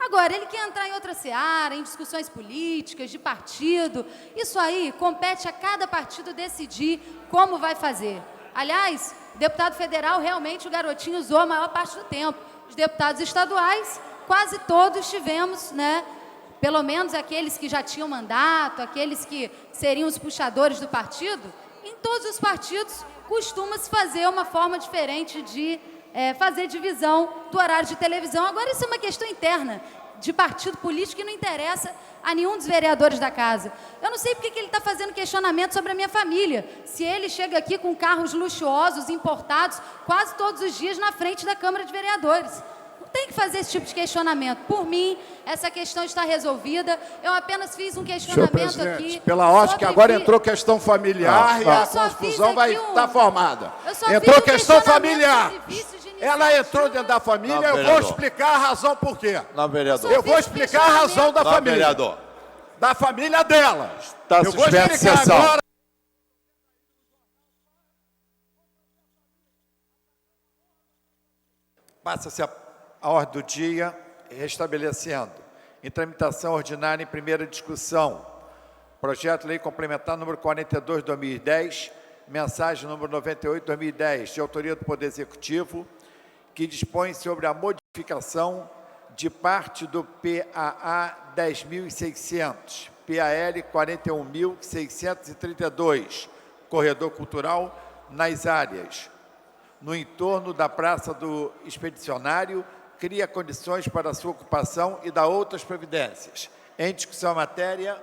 Speaker 8: Agora, ele quer entrar em outra seara, em discussões políticas, de partido, isso aí compete a cada partido decidir como vai fazer. Aliás, deputado federal, realmente o garotinho usou a maior parte do tempo. Os deputados estaduais, quase todos tivemos, né? Pelo menos aqueles que já tinham mandato, aqueles que seriam os puxadores do partido. Em todos os partidos, costuma-se fazer uma forma diferente de fazer divisão do horário de televisão. Agora, isso é uma questão interna de partido político que não interessa a nenhum dos vereadores da casa. Eu não sei porque que ele está fazendo questionamento sobre a minha família, se ele chega aqui com carros luxuosos, importados, quase todos os dias na frente da Câmara de Vereadores. Não tem que fazer esse tipo de questionamento. Por mim, essa questão está resolvida. Eu apenas fiz um questionamento aqui.
Speaker 6: Pela ordem que agora entrou questão familiar e a confusão vai estar formada. Entrou questão familiar. Ela entrou dentro da família, eu vou explicar a razão por quê.
Speaker 1: Não, vereador.
Speaker 6: Eu vou explicar a razão da família.
Speaker 1: Vereador.
Speaker 6: Da família dela.
Speaker 1: Está
Speaker 6: eu vou
Speaker 1: suspensa a
Speaker 6: explicar
Speaker 1: sessão.
Speaker 6: agora.
Speaker 1: Passa-se a ordem do dia, restabelecendo. Em tramitação ordinária em primeira discussão. Projeto de Lei Complementar número 42, 2010, mensagem número 98, 2010, de autoria do Poder Executivo, que dispõe sobre a modificação de parte do PAA 10.600, PAL 41.632, Corredor Cultural, nas áreas no entorno da Praça do Expedicionário, cria condições para a sua ocupação e dá outras providências. Em discussão a matéria,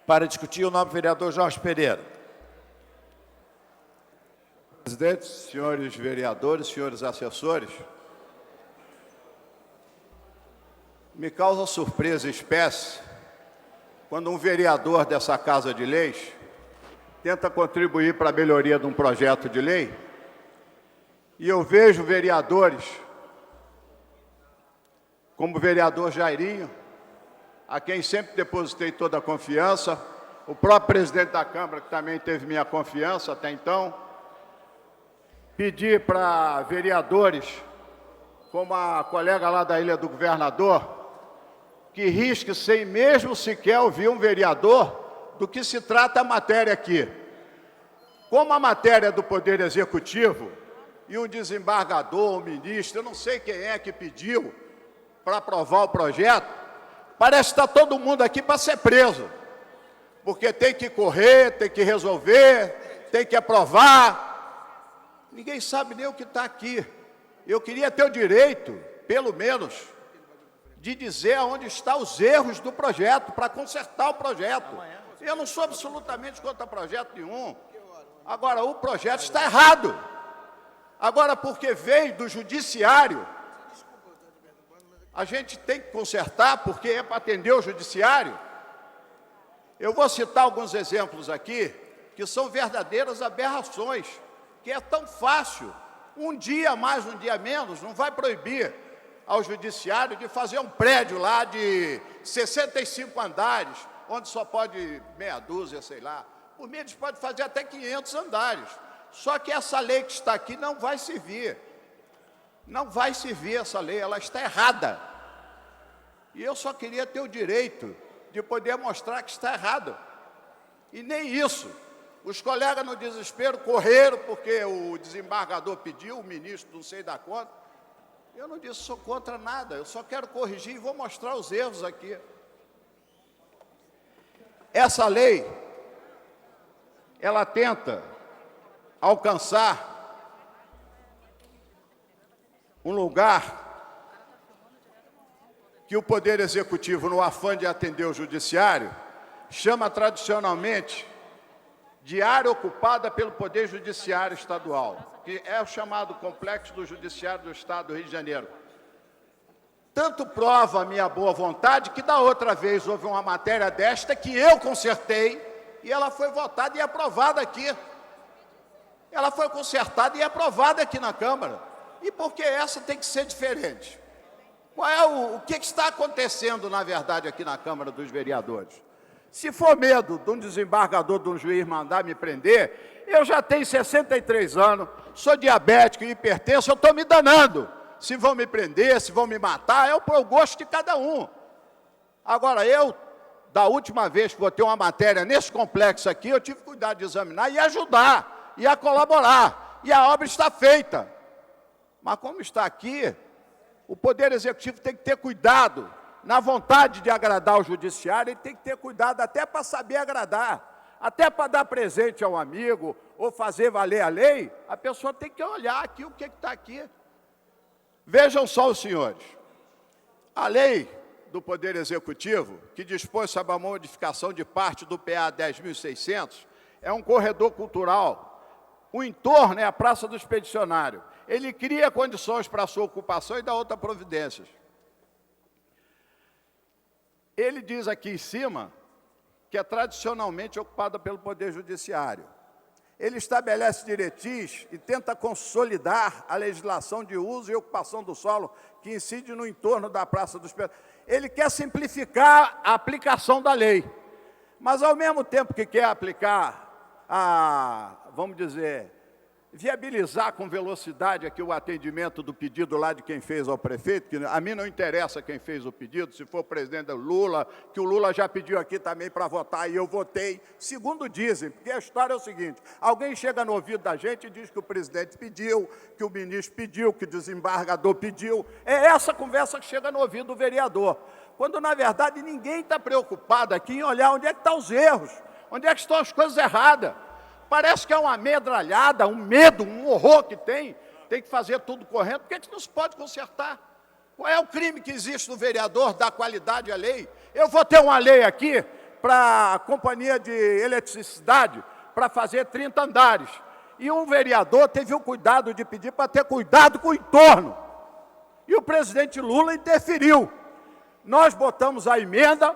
Speaker 1: para discutir, o nobre vereador Jorge Pereira.
Speaker 6: Presidente, senhores vereadores, senhores assessores, me causa surpresa e espécie quando um vereador dessa Casa de Leis tenta contribuir para a melhoria de um projeto de lei e eu vejo vereadores como o vereador Jairinho, a quem sempre depositei toda a confiança, o próprio presidente da Câmara, que também teve minha confiança até então, pedir para vereadores, como a colega lá da Ilha do Governador, que risque sem mesmo sequer ouvir um vereador do que se trata a matéria aqui. Como a matéria é do Poder Executivo, e um desembargador, um ministro, eu não sei quem é que pediu para aprovar o projeto, parece que está todo mundo aqui para ser preso, porque tem que correr, tem que resolver, tem que aprovar. Ninguém sabe nem o que está aqui. Eu queria ter o direito, pelo menos, de dizer aonde estão os erros do projeto, para consertar o projeto. Eu não sou absolutamente contra projeto nenhum. Agora, o projeto está errado. Agora, porque veio do judiciário, a gente tem que consertar, porque é para atender o judiciário. Eu vou citar alguns exemplos aqui, que são verdadeiras aberrações, que é tão fácil, um dia mais, um dia menos, não vai proibir ao judiciário de fazer um prédio lá de 65 andares, onde só pode meia dúzia, sei lá. Por mim, eles podem fazer até 500 andares. Só que essa lei que está aqui não vai servir. Não vai servir essa lei, ela está errada. E eu só queria ter o direito de poder mostrar que está errado. E nem isso. Os colegas, no desespero, correram porque o desembargador pediu, o ministro não sei da conta. Eu não disse sou contra nada, eu só quero corrigir e vou mostrar os erros aqui. Essa lei, ela tenta alcançar um lugar que o Poder Executivo, no afã de atender o Judiciário, chama tradicionalmente de área ocupada pelo Poder Judiciário Estadual, que é o chamado Complexo do Judiciário do Estado do Rio de Janeiro. Tanto prova a minha boa vontade que da outra vez houve uma matéria desta que eu consertei e ela foi votada e aprovada aqui. Ela foi consertada e aprovada aqui na Câmara. E por que essa tem que ser diferente? Qual é o que está acontecendo, na verdade, aqui na Câmara dos Vereadores? Se for medo de um desembargador, de um juiz mandar me prender, eu já tenho 63 anos, sou diabético e hipertenso, eu estou me danando. Se vão me prender, se vão me matar, é o pro gosto de cada um. Agora, eu, da última vez que vou ter uma matéria nesse complexo aqui, eu tive cuidado de examinar e ajudar, e a colaborar. E a obra está feita. Mas como está aqui, o Poder Executivo tem que ter cuidado. Na vontade de agradar o Judiciário, ele tem que ter cuidado até para saber agradar. Até para dar presente ao amigo, ou fazer valer a lei, a pessoa tem que olhar aqui o que está aqui. Vejam só os senhores. A lei do Poder Executivo, que dispõe sobre a modificação de parte do PA 10.600, é um corredor cultural. O entorno é a Praça do Expedicionário. Ele cria condições para a sua ocupação e dá outras providências. Ele diz aqui em cima que é tradicionalmente ocupada pelo Poder Judiciário. Ele estabelece diretriz e tenta consolidar a legislação de uso e ocupação do solo que incide no entorno da Praça dos Expedicionários. Ele quer simplificar a aplicação da lei, mas ao mesmo tempo que quer aplicar vamos dizer, viabilizar com velocidade aqui o atendimento do pedido lá de quem fez ao prefeito, que a mim não interessa quem fez o pedido, se for o presidente Lula, que o Lula já pediu aqui também para votar e eu votei, segundo dizem, porque a história é o seguinte, alguém chega no ouvido da gente e diz que o presidente pediu, que o ministro pediu, que o desembargador pediu, é essa conversa que chega no ouvido do vereador, quando na verdade ninguém está preocupado aqui em olhar onde é que estão os erros, onde é que estão as coisas erradas. Parece que é uma medralhada, um medo, um horror que tem que fazer tudo correto. Por que não se pode consertar? Qual é o crime que existe no vereador dar qualidade à lei? Eu vou ter uma lei aqui para a companhia de eletricidade para fazer 30 andares. E um vereador teve o cuidado de pedir para ter cuidado com o entorno. E o presidente Lula interferiu. Nós botamos a emenda,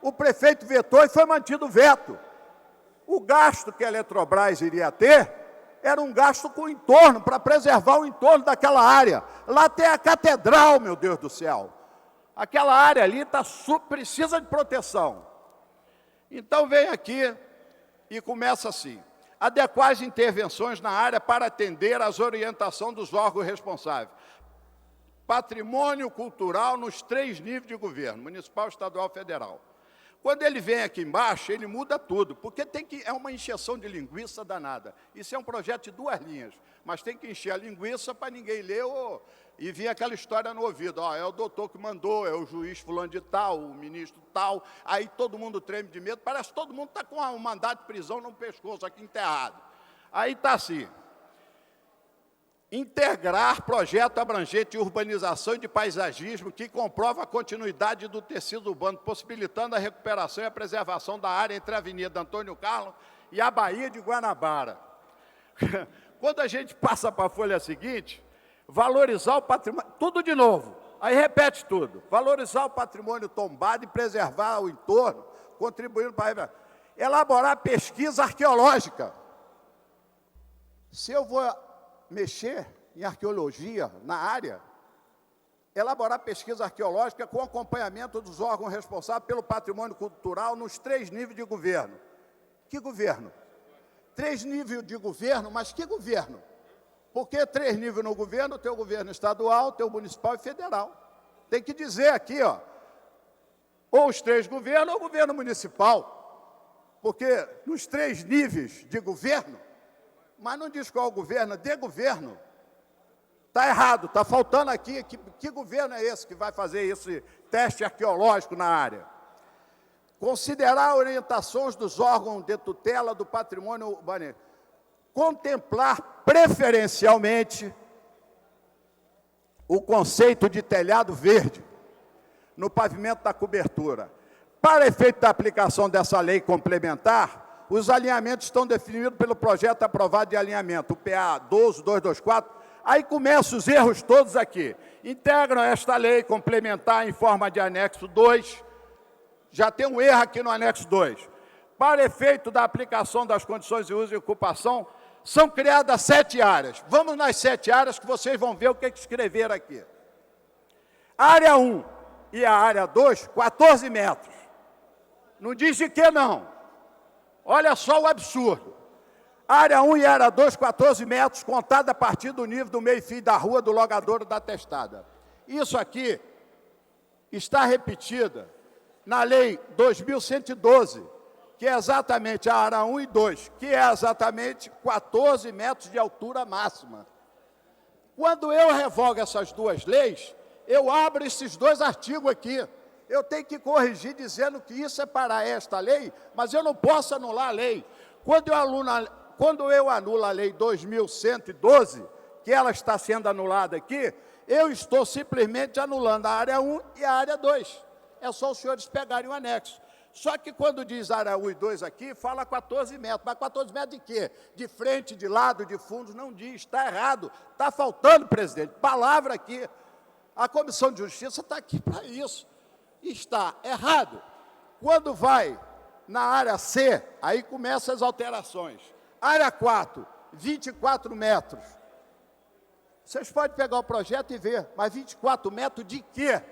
Speaker 6: o prefeito vetou e foi mantido o veto. O gasto que a Eletrobras iria ter era um gasto com o entorno, para preservar o entorno daquela área. Lá tem a catedral, meu Deus do céu. Aquela área ali precisa de proteção. Então vem aqui e começa assim. Adequar as intervenções na área para atender às orientações dos órgãos responsáveis. Patrimônio cultural nos 3 níveis de governo, municipal, estadual e federal. Quando ele vem aqui embaixo, ele muda tudo, porque é uma encheção de linguiça danada. Isso é um projeto de 2 linhas, mas tem que encher a linguiça para ninguém ler e vir aquela história no ouvido. É o doutor que mandou, é o juiz fulano de tal, o ministro tal, aí todo mundo treme de medo, parece que todo mundo está com um mandato de prisão no pescoço, aqui enterrado. Aí está assim. Integrar projeto abrangente de urbanização e de paisagismo que comprova a continuidade do tecido urbano, possibilitando a recuperação e a preservação da área entre a Avenida Antônio Carlos e a Baía de Guanabara. Quando a gente passa para a folha seguinte, valorizar o patrimônio, tudo de novo, aí repete tudo, valorizar o patrimônio tombado e preservar o entorno, contribuindo para elaborar pesquisa arqueológica. Se eu vou mexer em arqueologia na área, elaborar pesquisa arqueológica com acompanhamento dos órgãos responsáveis pelo patrimônio cultural nos 3 níveis de governo. Que governo? 3 níveis de governo, mas que governo? Porque 3 níveis no governo, tem o governo estadual, tem o municipal e federal. Tem que dizer aqui, ou os 3 governos ou o governo municipal. porque nos 3 níveis de governo, mas não diz qual governo, de governo, está errado, está faltando aqui. Que governo é esse que vai fazer esse teste arqueológico na área? Considerar orientações dos órgãos de tutela do patrimônio urbano. Contemplar preferencialmente o conceito de telhado verde no pavimento da cobertura. Para efeito da aplicação dessa lei complementar, os alinhamentos estão definidos pelo projeto aprovado de alinhamento, o PA 12224. Aí começam os erros todos aqui. Integram esta lei complementar em forma de anexo 2. Já tem um erro aqui no anexo 2. Para efeito da aplicação das condições de uso e ocupação, são criadas 7 áreas. Vamos nas 7 áreas que vocês vão ver o que escreveram aqui. Área 1 e a área 2, 14 metros. Não diz de que não. Olha só o absurdo. Área 1 e área 2, 14 metros, contada a partir do nível do meio-fio da rua do logadouro da testada. Isso aqui está repetida na Lei 2112, que é exatamente a área 1 e 2, que é exatamente 14 metros de altura máxima. Quando eu revogo essas 2 leis, eu abro esses 2 artigos aqui. Eu tenho que corrigir dizendo que isso é para esta lei, mas eu não posso anular a lei. Quando eu anulo a lei 2112, que ela está sendo anulada aqui, eu estou simplesmente anulando a área 1 e a área 2. É só os senhores pegarem o anexo. Só que quando diz área 1 e 2 aqui, fala 14 metros. Mas 14 metros de quê? De frente, de lado, de fundo? Não diz, está errado. Está faltando, presidente, palavra aqui. A Comissão de Justiça está aqui para isso. Está errado. Quando vai na área C, aí começam as alterações. Área 4, 24 metros. Vocês podem pegar o projeto e ver, mas 24 metros de quê?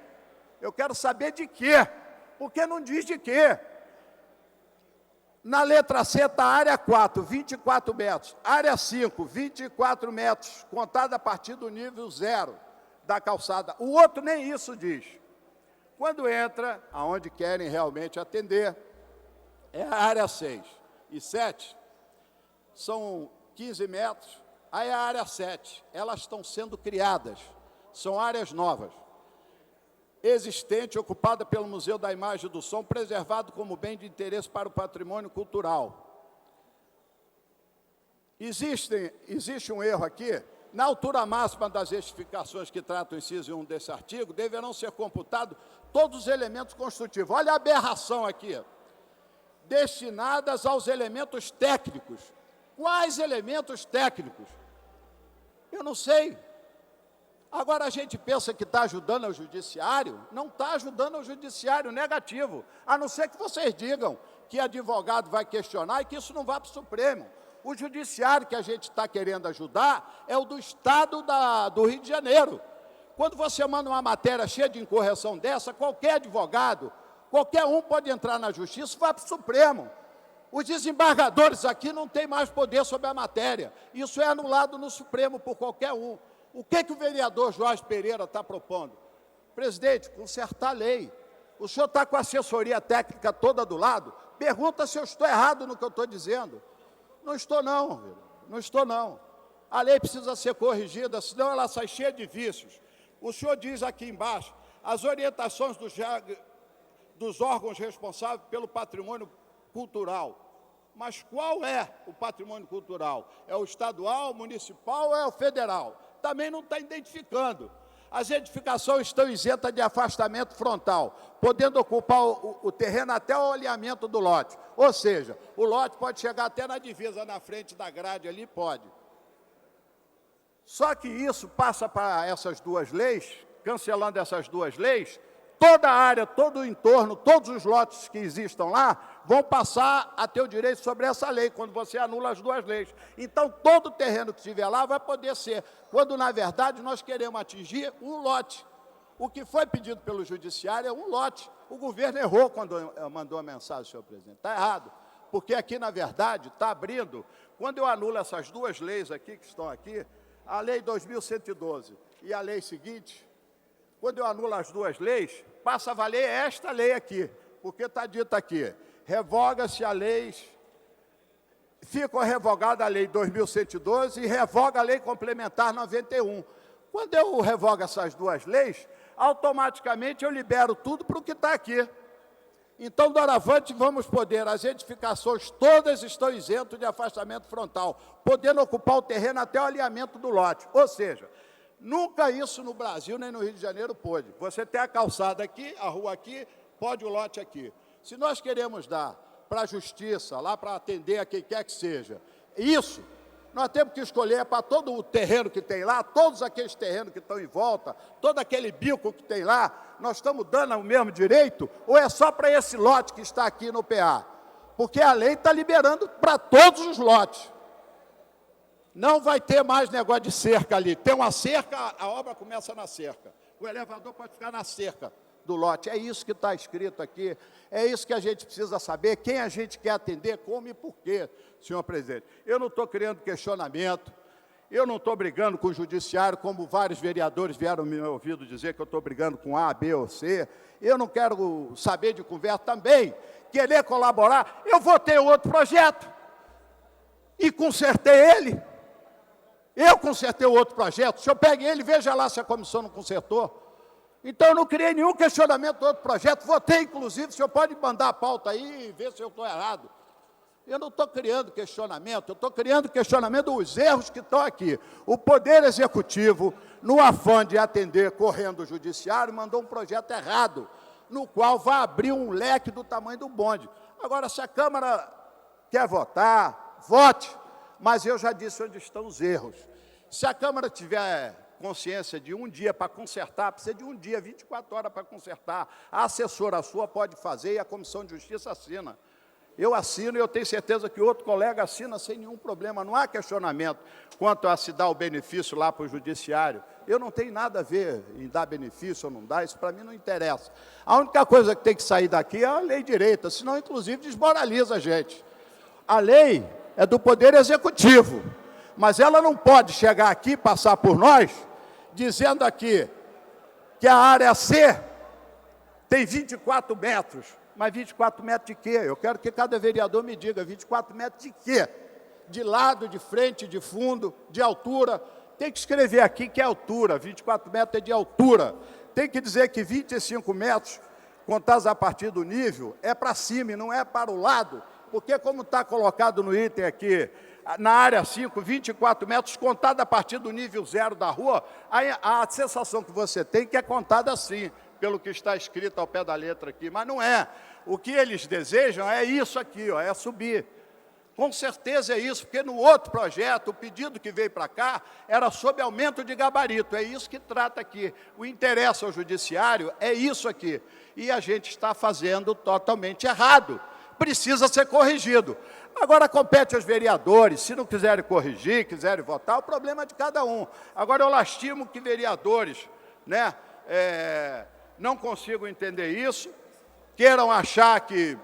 Speaker 6: Eu quero saber de quê, porque não diz de quê. Na letra C está a área 4, 24 metros. Área 5, 24 metros, contada a partir do nível 0 da calçada. O outro nem isso diz. Quando entra, aonde querem realmente atender, é a área 6 e 7, são 15 metros, aí a área 7, elas estão sendo criadas, são áreas novas, existente, ocupada pelo Museu da Imagem e do Som, preservado como bem de interesse para o patrimônio cultural. Existe um erro aqui. Na altura máxima das especificações que tratam o inciso 1 desse artigo, deverão ser computados todos os elementos construtivos. Olha a aberração aqui. Destinadas aos elementos técnicos. Quais elementos técnicos? Eu não sei. Agora a gente pensa que está ajudando o judiciário, não está ajudando o judiciário, negativo. A não ser que vocês digam que advogado vai questionar e que isso não vá para o Supremo. O judiciário que a gente está querendo ajudar é o do Estado do Rio de Janeiro. Quando você manda uma matéria cheia de incorreção dessa, qualquer advogado, qualquer um pode entrar na justiça e vai para o Supremo. Os desembargadores aqui não têm mais poder sobre a matéria. Isso é anulado no Supremo por qualquer um. O que o vereador Jorge Pereira está propondo? Presidente, consertar a lei. O senhor está com a assessoria técnica toda do lado? Pergunta se eu estou errado no que eu estou dizendo. Não estou não, não estou não. A lei precisa ser corrigida, senão ela sai cheia de vícios. O senhor diz aqui embaixo, as orientações dos órgãos responsáveis pelo patrimônio cultural. Mas qual é o patrimônio cultural? É o estadual, o municipal ou é o federal? Também não está identificando. As edificações estão isentas de afastamento frontal, podendo ocupar o terreno até o alinhamento do lote. Ou seja, o lote pode chegar até na divisa, na frente da grade ali, pode. Só que isso passa para essas 2 leis, cancelando essas 2 leis, toda a área, todo o entorno, todos os lotes que existam lá, vão passar a ter o direito sobre essa lei, quando você anula as 2 leis. Então, todo o terreno que estiver lá vai poder ser, quando, na verdade, nós queremos atingir um lote. O que foi pedido pelo judiciário é um lote. O governo errou quando mandou a mensagem, senhor presidente. Está errado, porque aqui, na verdade, está abrindo, quando eu anulo essas 2 leis aqui, que estão aqui, a lei 2112 e a lei seguinte, quando eu anulo as 2 leis, passa a valer esta lei aqui, porque está dito aqui, revoga-se a lei, fica revogada a lei 2112 e revoga a lei complementar 91. Quando eu revogo essas duas leis, automaticamente eu libero tudo para o que está aqui. Então, doravante, vamos poder, as edificações todas estão isentas de afastamento frontal, podendo ocupar o terreno até o alinhamento do lote. Ou seja, nunca isso no Brasil, nem no Rio de Janeiro, pôde. Você tem a calçada aqui, a rua aqui, pode o lote aqui. Se nós queremos dar para a justiça, lá para atender a quem quer que seja, isso, nós temos que escolher para todo o terreno que tem lá, todos aqueles terrenos que estão em volta, todo aquele bico que tem lá, nós estamos dando o mesmo direito, ou é só para esse lote que está aqui no PA? Porque a lei está liberando para todos os lotes. Não vai ter mais negócio de cerca ali. Tem uma cerca, a obra começa na cerca. O elevador pode ficar na cerca do lote. É isso que está escrito aqui. É isso que a gente precisa saber, quem a gente quer atender, como e por quê, senhor presidente. Eu não estou criando questionamento, eu não estou brigando com o judiciário, como vários vereadores vieram me ouvindo dizer que eu estou brigando com A, B ou C. Eu não quero saber de conversa também, querer colaborar. Eu votei outro projeto e consertei ele. Eu consertei o outro projeto. Se eu pego ele, veja lá se a comissão não consertou. Então, eu não criei nenhum questionamento do outro projeto. Votei, inclusive, o senhor pode mandar a pauta aí e ver se eu estou errado. Eu não estou criando questionamento, eu estou criando questionamento dos erros que estão aqui. O Poder Executivo, no afã de atender correndo o Judiciário, mandou um projeto errado, no qual vai abrir um leque do tamanho do bonde. Agora, se a Câmara quer votar, vote, mas eu já disse onde estão os erros. Se a Câmara tiver consciência de um dia para consertar, precisa de um dia, 24 horas para consertar. A assessora sua pode fazer e a Comissão de Justiça assina. Eu assino e eu tenho certeza que outro colega assina sem nenhum problema. Não há questionamento quanto a se dar o benefício lá para o Judiciário. Eu não tenho nada a ver em dar benefício ou não dar, isso para mim não interessa. A única coisa que tem que sair daqui é a lei direita, senão, inclusive, desmoraliza a gente. A lei é do Poder Executivo, mas ela não pode chegar aqui, passar por nós, dizendo aqui que a área C tem 24 metros. Mas 24 metros de quê? Eu quero que cada vereador me diga, 24 metros de quê? De lado, de frente, de fundo, de altura. Tem que escrever aqui que é altura, 24 metros é de altura. Tem que dizer que 25 metros, contados a partir do nível, é para cima e não é para o lado. Porque como está colocado no item aqui, na área 5, 24 metros, contado a partir do nível 0 da rua, a sensação que você tem que é contada assim, pelo que está escrito ao pé da letra aqui, mas não é. O que eles desejam é isso aqui, ó, é subir. Com certeza é isso, porque no outro projeto, o pedido que veio para cá era sobre aumento de gabarito, é isso que trata aqui. O interesse ao judiciário é isso aqui, e a gente está fazendo totalmente errado. Precisa ser corrigido. Agora compete aos vereadores, se não quiserem corrigir, quiserem votar, o problema é de cada um. Agora eu lastimo que vereadores, né, não consigo entender isso, queiram achar que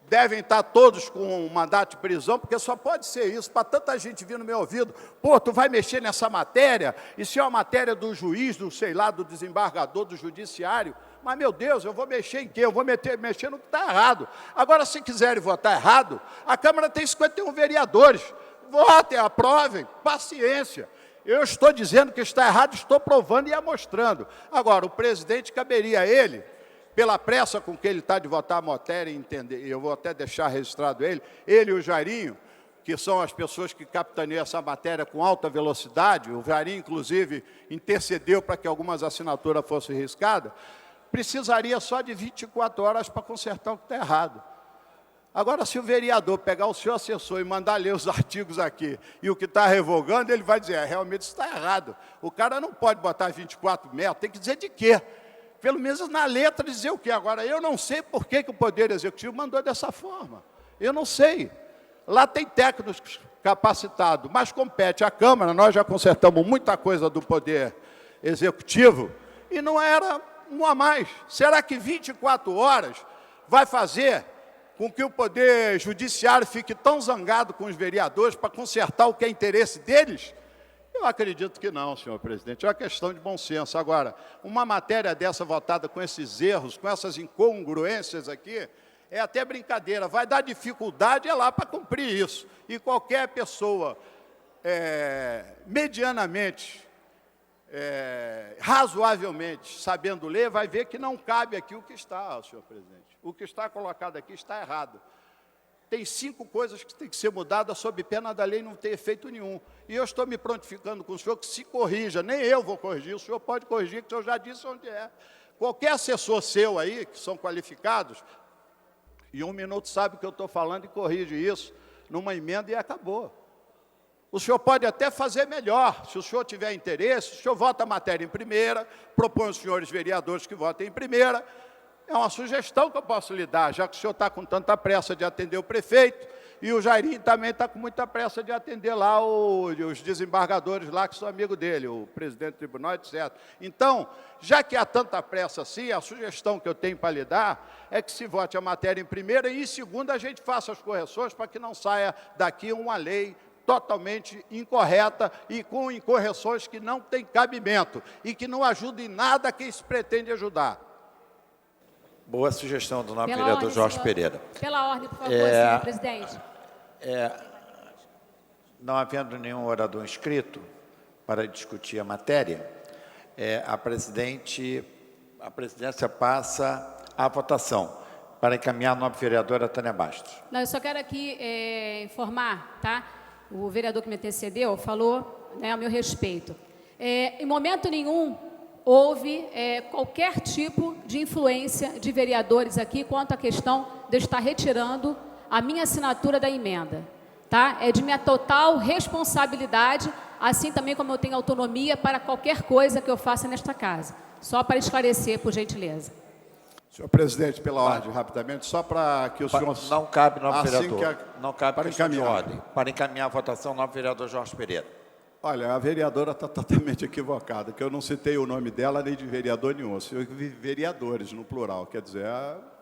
Speaker 6: devem estar todos com um mandato de prisão, porque só pode ser isso, para tanta gente vir no meu ouvido, pô, tu vai mexer nessa matéria, isso é uma matéria do juiz, do sei lá, do desembargador, do judiciário, mas, meu Deus, eu vou mexer em quê? Eu vou mexer no que está errado. Agora, se quiserem votar errado, a Câmara tem 51 vereadores, votem, aprovem, paciência. Eu estou dizendo que está errado, estou provando e amostrando. Agora, o presidente, caberia a ele, pela pressa com que ele está de votar a matéria, entender, eu vou até deixar registrado ele e o Jairinho, que são as pessoas que capitaneiam essa matéria com alta velocidade, o Jairinho, inclusive, intercedeu para que algumas assinaturas fossem riscadas, precisaria só de 24 horas para consertar o que está errado. Agora, se o vereador pegar o seu assessor e mandar ler os artigos aqui e o que está revogando, ele vai dizer, realmente isso está errado. O cara não pode botar 24 metros, tem que dizer de quê? Pelo menos na letra dizer o quê? Agora, eu não sei por que o Poder Executivo mandou dessa forma. Eu não sei. Lá tem técnicos capacitados, mas compete à Câmara, nós já consertamos muita coisa do Poder Executivo, e não era um a mais. Será que 24 horas vai fazer com que o Poder Judiciário fique tão zangado com os vereadores para consertar o que é interesse deles? Eu acredito que não, senhor presidente. É uma questão de bom senso. Agora, uma matéria dessa votada com esses erros, com essas incongruências aqui, é até brincadeira. Vai dar dificuldade é lá para cumprir isso. E qualquer pessoa medianamente, razoavelmente, sabendo ler, vai ver que não cabe aqui o que está, senhor presidente. O que está colocado aqui está errado. Tem 5 coisas que têm que ser mudadas sob pena da lei não ter efeito nenhum. E eu estou me prontificando com o senhor que se corrija. Nem eu vou corrigir, o senhor pode corrigir, que o senhor já disse onde é. Qualquer assessor seu aí, que são qualificados, em 1 minuto sabe o que eu estou falando e corrige isso, numa emenda e acabou. O senhor pode até fazer melhor, se o senhor tiver interesse, o senhor vota a matéria em primeira, propõe os senhores vereadores que votem em primeira. É uma sugestão que eu posso lhe dar, já que o senhor está com tanta pressa de atender o prefeito, e o Jairinho também está com muita pressa de atender lá os desembargadores lá, que são amigos dele, o presidente do tribunal, etc. Então, já que há tanta pressa assim, a sugestão que eu tenho para lhe dar é que se vote a matéria em primeira e em segunda a gente faça as correções para que não saia daqui uma lei totalmente incorreta e com incorreções que não têm cabimento e que não ajudem em nada quem se pretende ajudar.
Speaker 1: Boa sugestão do nobre vereador Jorge Pereira.
Speaker 9: Pela ordem, por favor, senhor presidente.
Speaker 1: Não havendo nenhum orador inscrito para discutir a matéria, a presidência passa à votação para encaminhar a nobre vereadora Tânia Bastos.
Speaker 9: Não, eu só quero aqui informar, tá? O vereador que me antecedeu falou, né, a meu respeito. Em momento nenhum houve qualquer tipo de influência de vereadores aqui quanto à questão de eu estar retirando a minha assinatura da emenda. Tá? É de minha total responsabilidade, assim também como eu tenho autonomia para qualquer coisa que eu faça nesta casa. Só para esclarecer, por gentileza.
Speaker 6: Senhor presidente, pela ordem, rapidamente, só para que o senhor...
Speaker 1: Não cabe, nobre vereador.
Speaker 6: Que
Speaker 1: não cabe
Speaker 6: para
Speaker 1: questão de
Speaker 6: encaminhar.
Speaker 1: ordem. Para encaminhar a votação, nobre vereador Jorge Pereira.
Speaker 6: Olha, a vereadora está totalmente equivocada, que eu não citei o nome dela nem de vereador nenhum, eu vi vereadores no plural, quer dizer,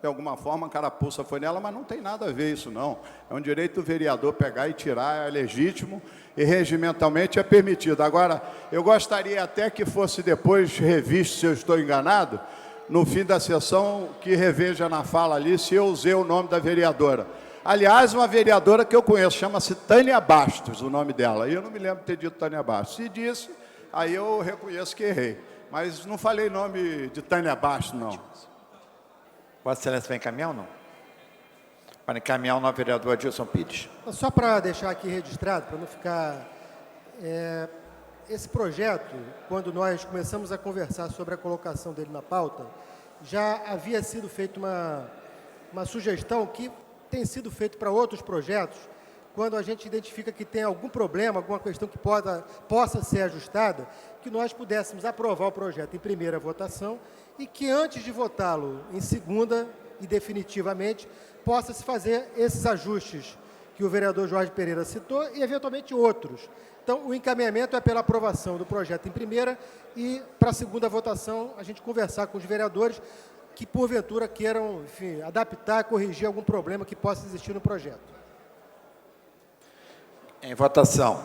Speaker 6: de alguma forma a carapuça foi nela, mas não tem nada a ver isso não. É um direito do vereador pegar e tirar, é legítimo e regimentalmente é permitido. Agora, eu gostaria até que fosse depois revisto, se eu estou enganado, no fim da sessão, que reveja na fala ali se eu usei o nome da vereadora. Aliás, uma vereadora que eu conheço, chama-se Tânia Bastos, o nome dela. E eu não me lembro de ter dito Tânia Bastos. Se disse, aí eu reconheço que errei. Mas não falei nome de Tânia Bastos, não.
Speaker 1: Vossa Excelência vai encaminhar ou não? Para encaminhar o nobre vereador Adilson Pires.
Speaker 10: Só para deixar aqui registrado, para não ficar... esse projeto, quando nós começamos a conversar sobre a colocação dele na pauta, já havia sido feita uma sugestão que tem sido feito para outros projetos, quando a gente identifica que tem algum problema, alguma questão que possa ser ajustada, que nós pudéssemos aprovar o projeto em primeira votação e que antes de votá-lo em segunda e definitivamente, possa-se fazer esses ajustes que o vereador Jorge Pereira citou e, eventualmente, outros. Então, o encaminhamento é pela aprovação do projeto em primeira e, para a segunda votação, a gente conversar com os vereadores que, porventura, queiram, enfim, adaptar, corrigir algum problema que possa existir no projeto.
Speaker 1: Em votação.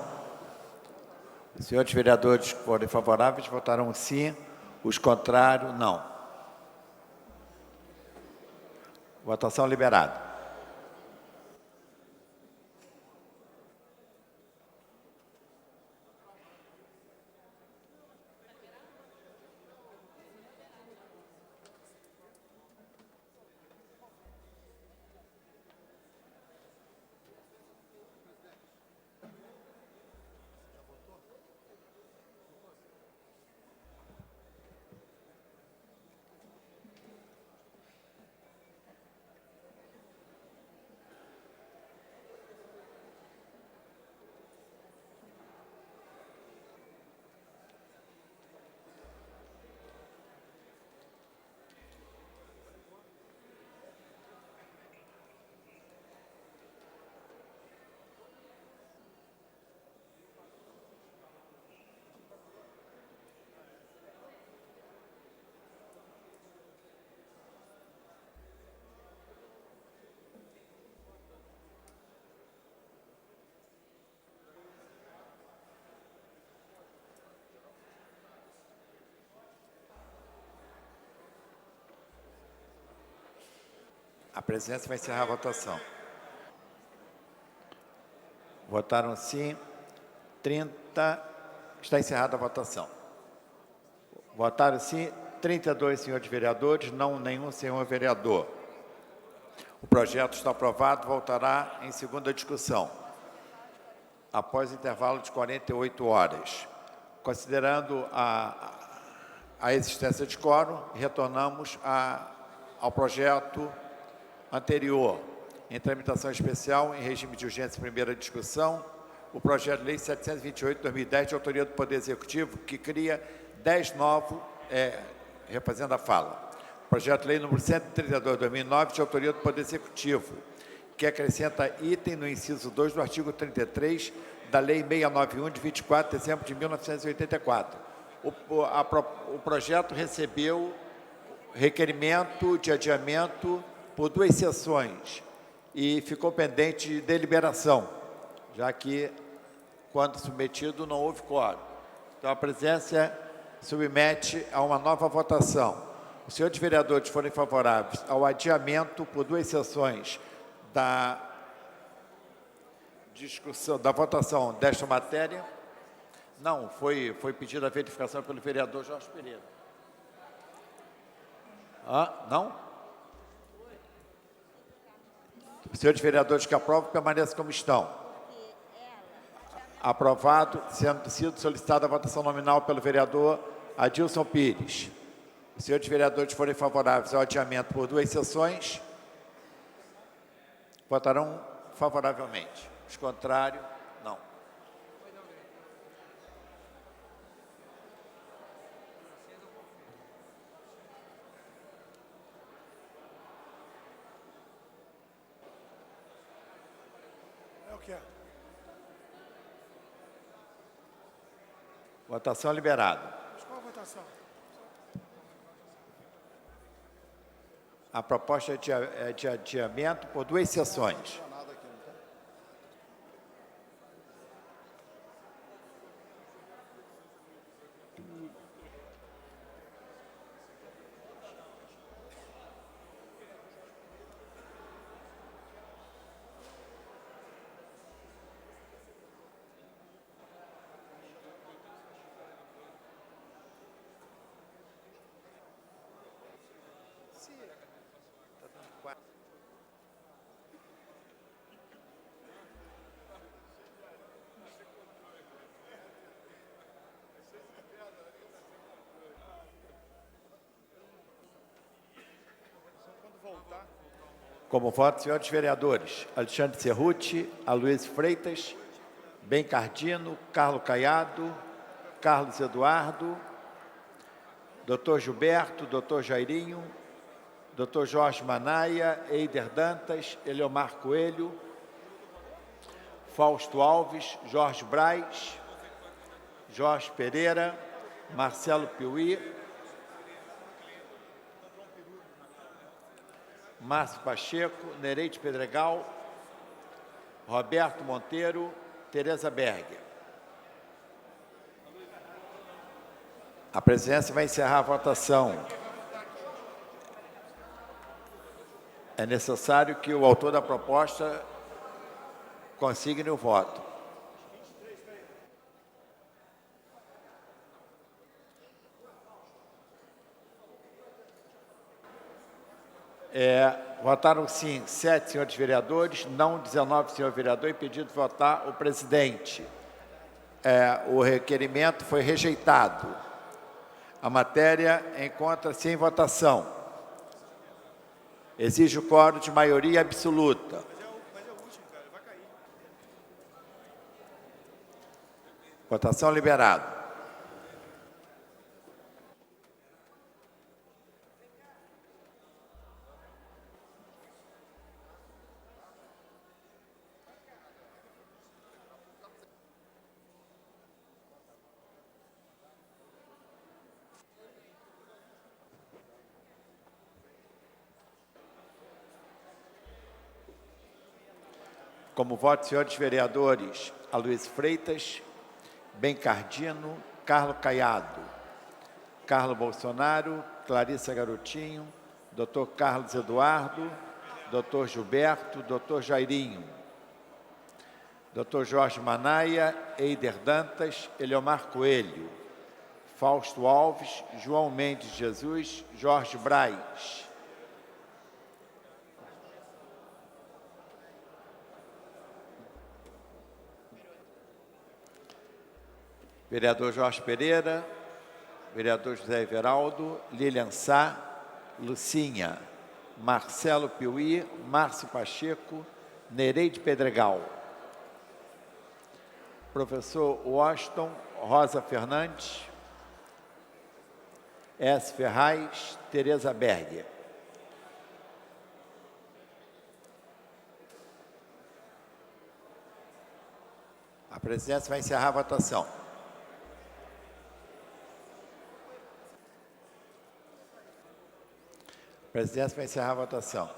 Speaker 1: Os senhores vereadores que forem favoráveis votarão sim, os contrários, não. Votação liberada. A presidência vai encerrar a votação. Votaram sim 30. Está encerrada a votação. Votaram sim 32 senhores vereadores, não nenhum senhor vereador. O projeto está aprovado, voltará em segunda discussão, após intervalo de 48 horas. Considerando a existência de quórum, retornamos ao projeto anterior, em tramitação especial, em regime de urgência, primeira discussão, o projeto de lei 728 de 2010, de autoria do Poder Executivo, que cria 10 novos, refazendo a fala. Projeto de lei número 132 de 2009, de autoria do Poder Executivo, que acrescenta item no inciso 2 do artigo 33 da Lei 691, de 24 de dezembro de 1984. O projeto recebeu requerimento de adiamento por 2 sessões e ficou pendente de deliberação, já que, quando submetido, não houve quórum. Então, a presidência submete a uma nova votação. Os senhores vereadores forem favoráveis ao adiamento por 2 sessões da discussão, da votação desta matéria. Não, foi pedida a verificação pelo vereador Jorge Pereira. Não? Os senhores vereadores que aprovam, permaneçam como estão. Aprovado, sendo sido solicitada a votação nominal pelo vereador Adilson Pires. Os senhores vereadores forem favoráveis ao adiamento por 2 sessões, votarão favoravelmente. Os contrários, não.
Speaker 5: É o que é?
Speaker 1: Votação liberada.
Speaker 5: Qual a votação?
Speaker 1: A proposta é de adiamento por 2 sessões. Como voto, senhores vereadores Alexandre Cerruti, Aloysio Freitas, Bencardino, Carlos Caiado, Carlos Eduardo, Dr. Gilberto, Dr. Jairinho, Dr. Jorge Manaia, Eider Dantas, Eliomar Coelho, Fausto Alves, Jorge Braz, Jorge Pereira, Marcelo Piuí, Márcio Pacheco, Nereide Pedregal, Roberto Monteiro, Tereza Berger. A presidência vai encerrar a votação. É necessário que o autor da proposta consigne o voto. Votaram sim 7 senhores vereadores, não 19 senhores vereadores, e pedido de votar o presidente. O requerimento foi rejeitado. A matéria encontra-se em votação. Exige o quórum de maioria absoluta. Votação liberada. Como voto, senhores vereadores Aloysio Freitas, Bencardino, Carlos Caiado, Carlos Bolsonaro, Clarissa Garotinho, Dr. Carlos Eduardo, Dr. Gilberto, Dr. Jairinho, Dr. Jorge Manaia, Eider Dantas, Eliomar Coelho, Fausto Alves, João Mendes de Jesus, Jorge Braz. Vereador Jorge Pereira, vereador José Everaldo, Lilian Sá, Lucinha, Marcelo Piuí, Márcio Pacheco, Nereide Pedregal. Professor Washington, Rosa Fernandes, S. Ferraz, Tereza Berger. A presidência vai encerrar a votação. A presidência vai encerrar a votação.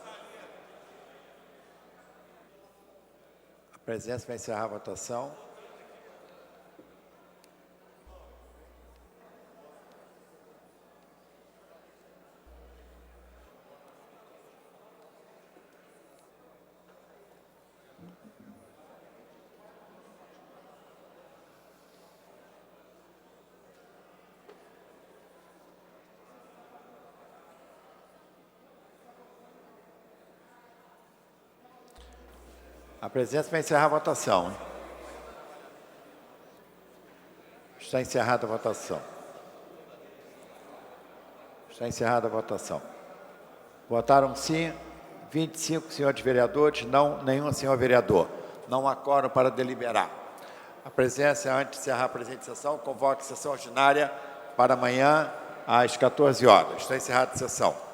Speaker 1: A presidência vai encerrar a votação. A presidência vai encerrar a votação. Está encerrada a votação. Está encerrada a votação. Votaram sim 25 senhores vereadores, não nenhum senhor vereador. Não há quórum para deliberar. A presidência, antes de encerrar a presente sessão, convoca a sessão ordinária para amanhã às 14 horas. Está encerrada a sessão.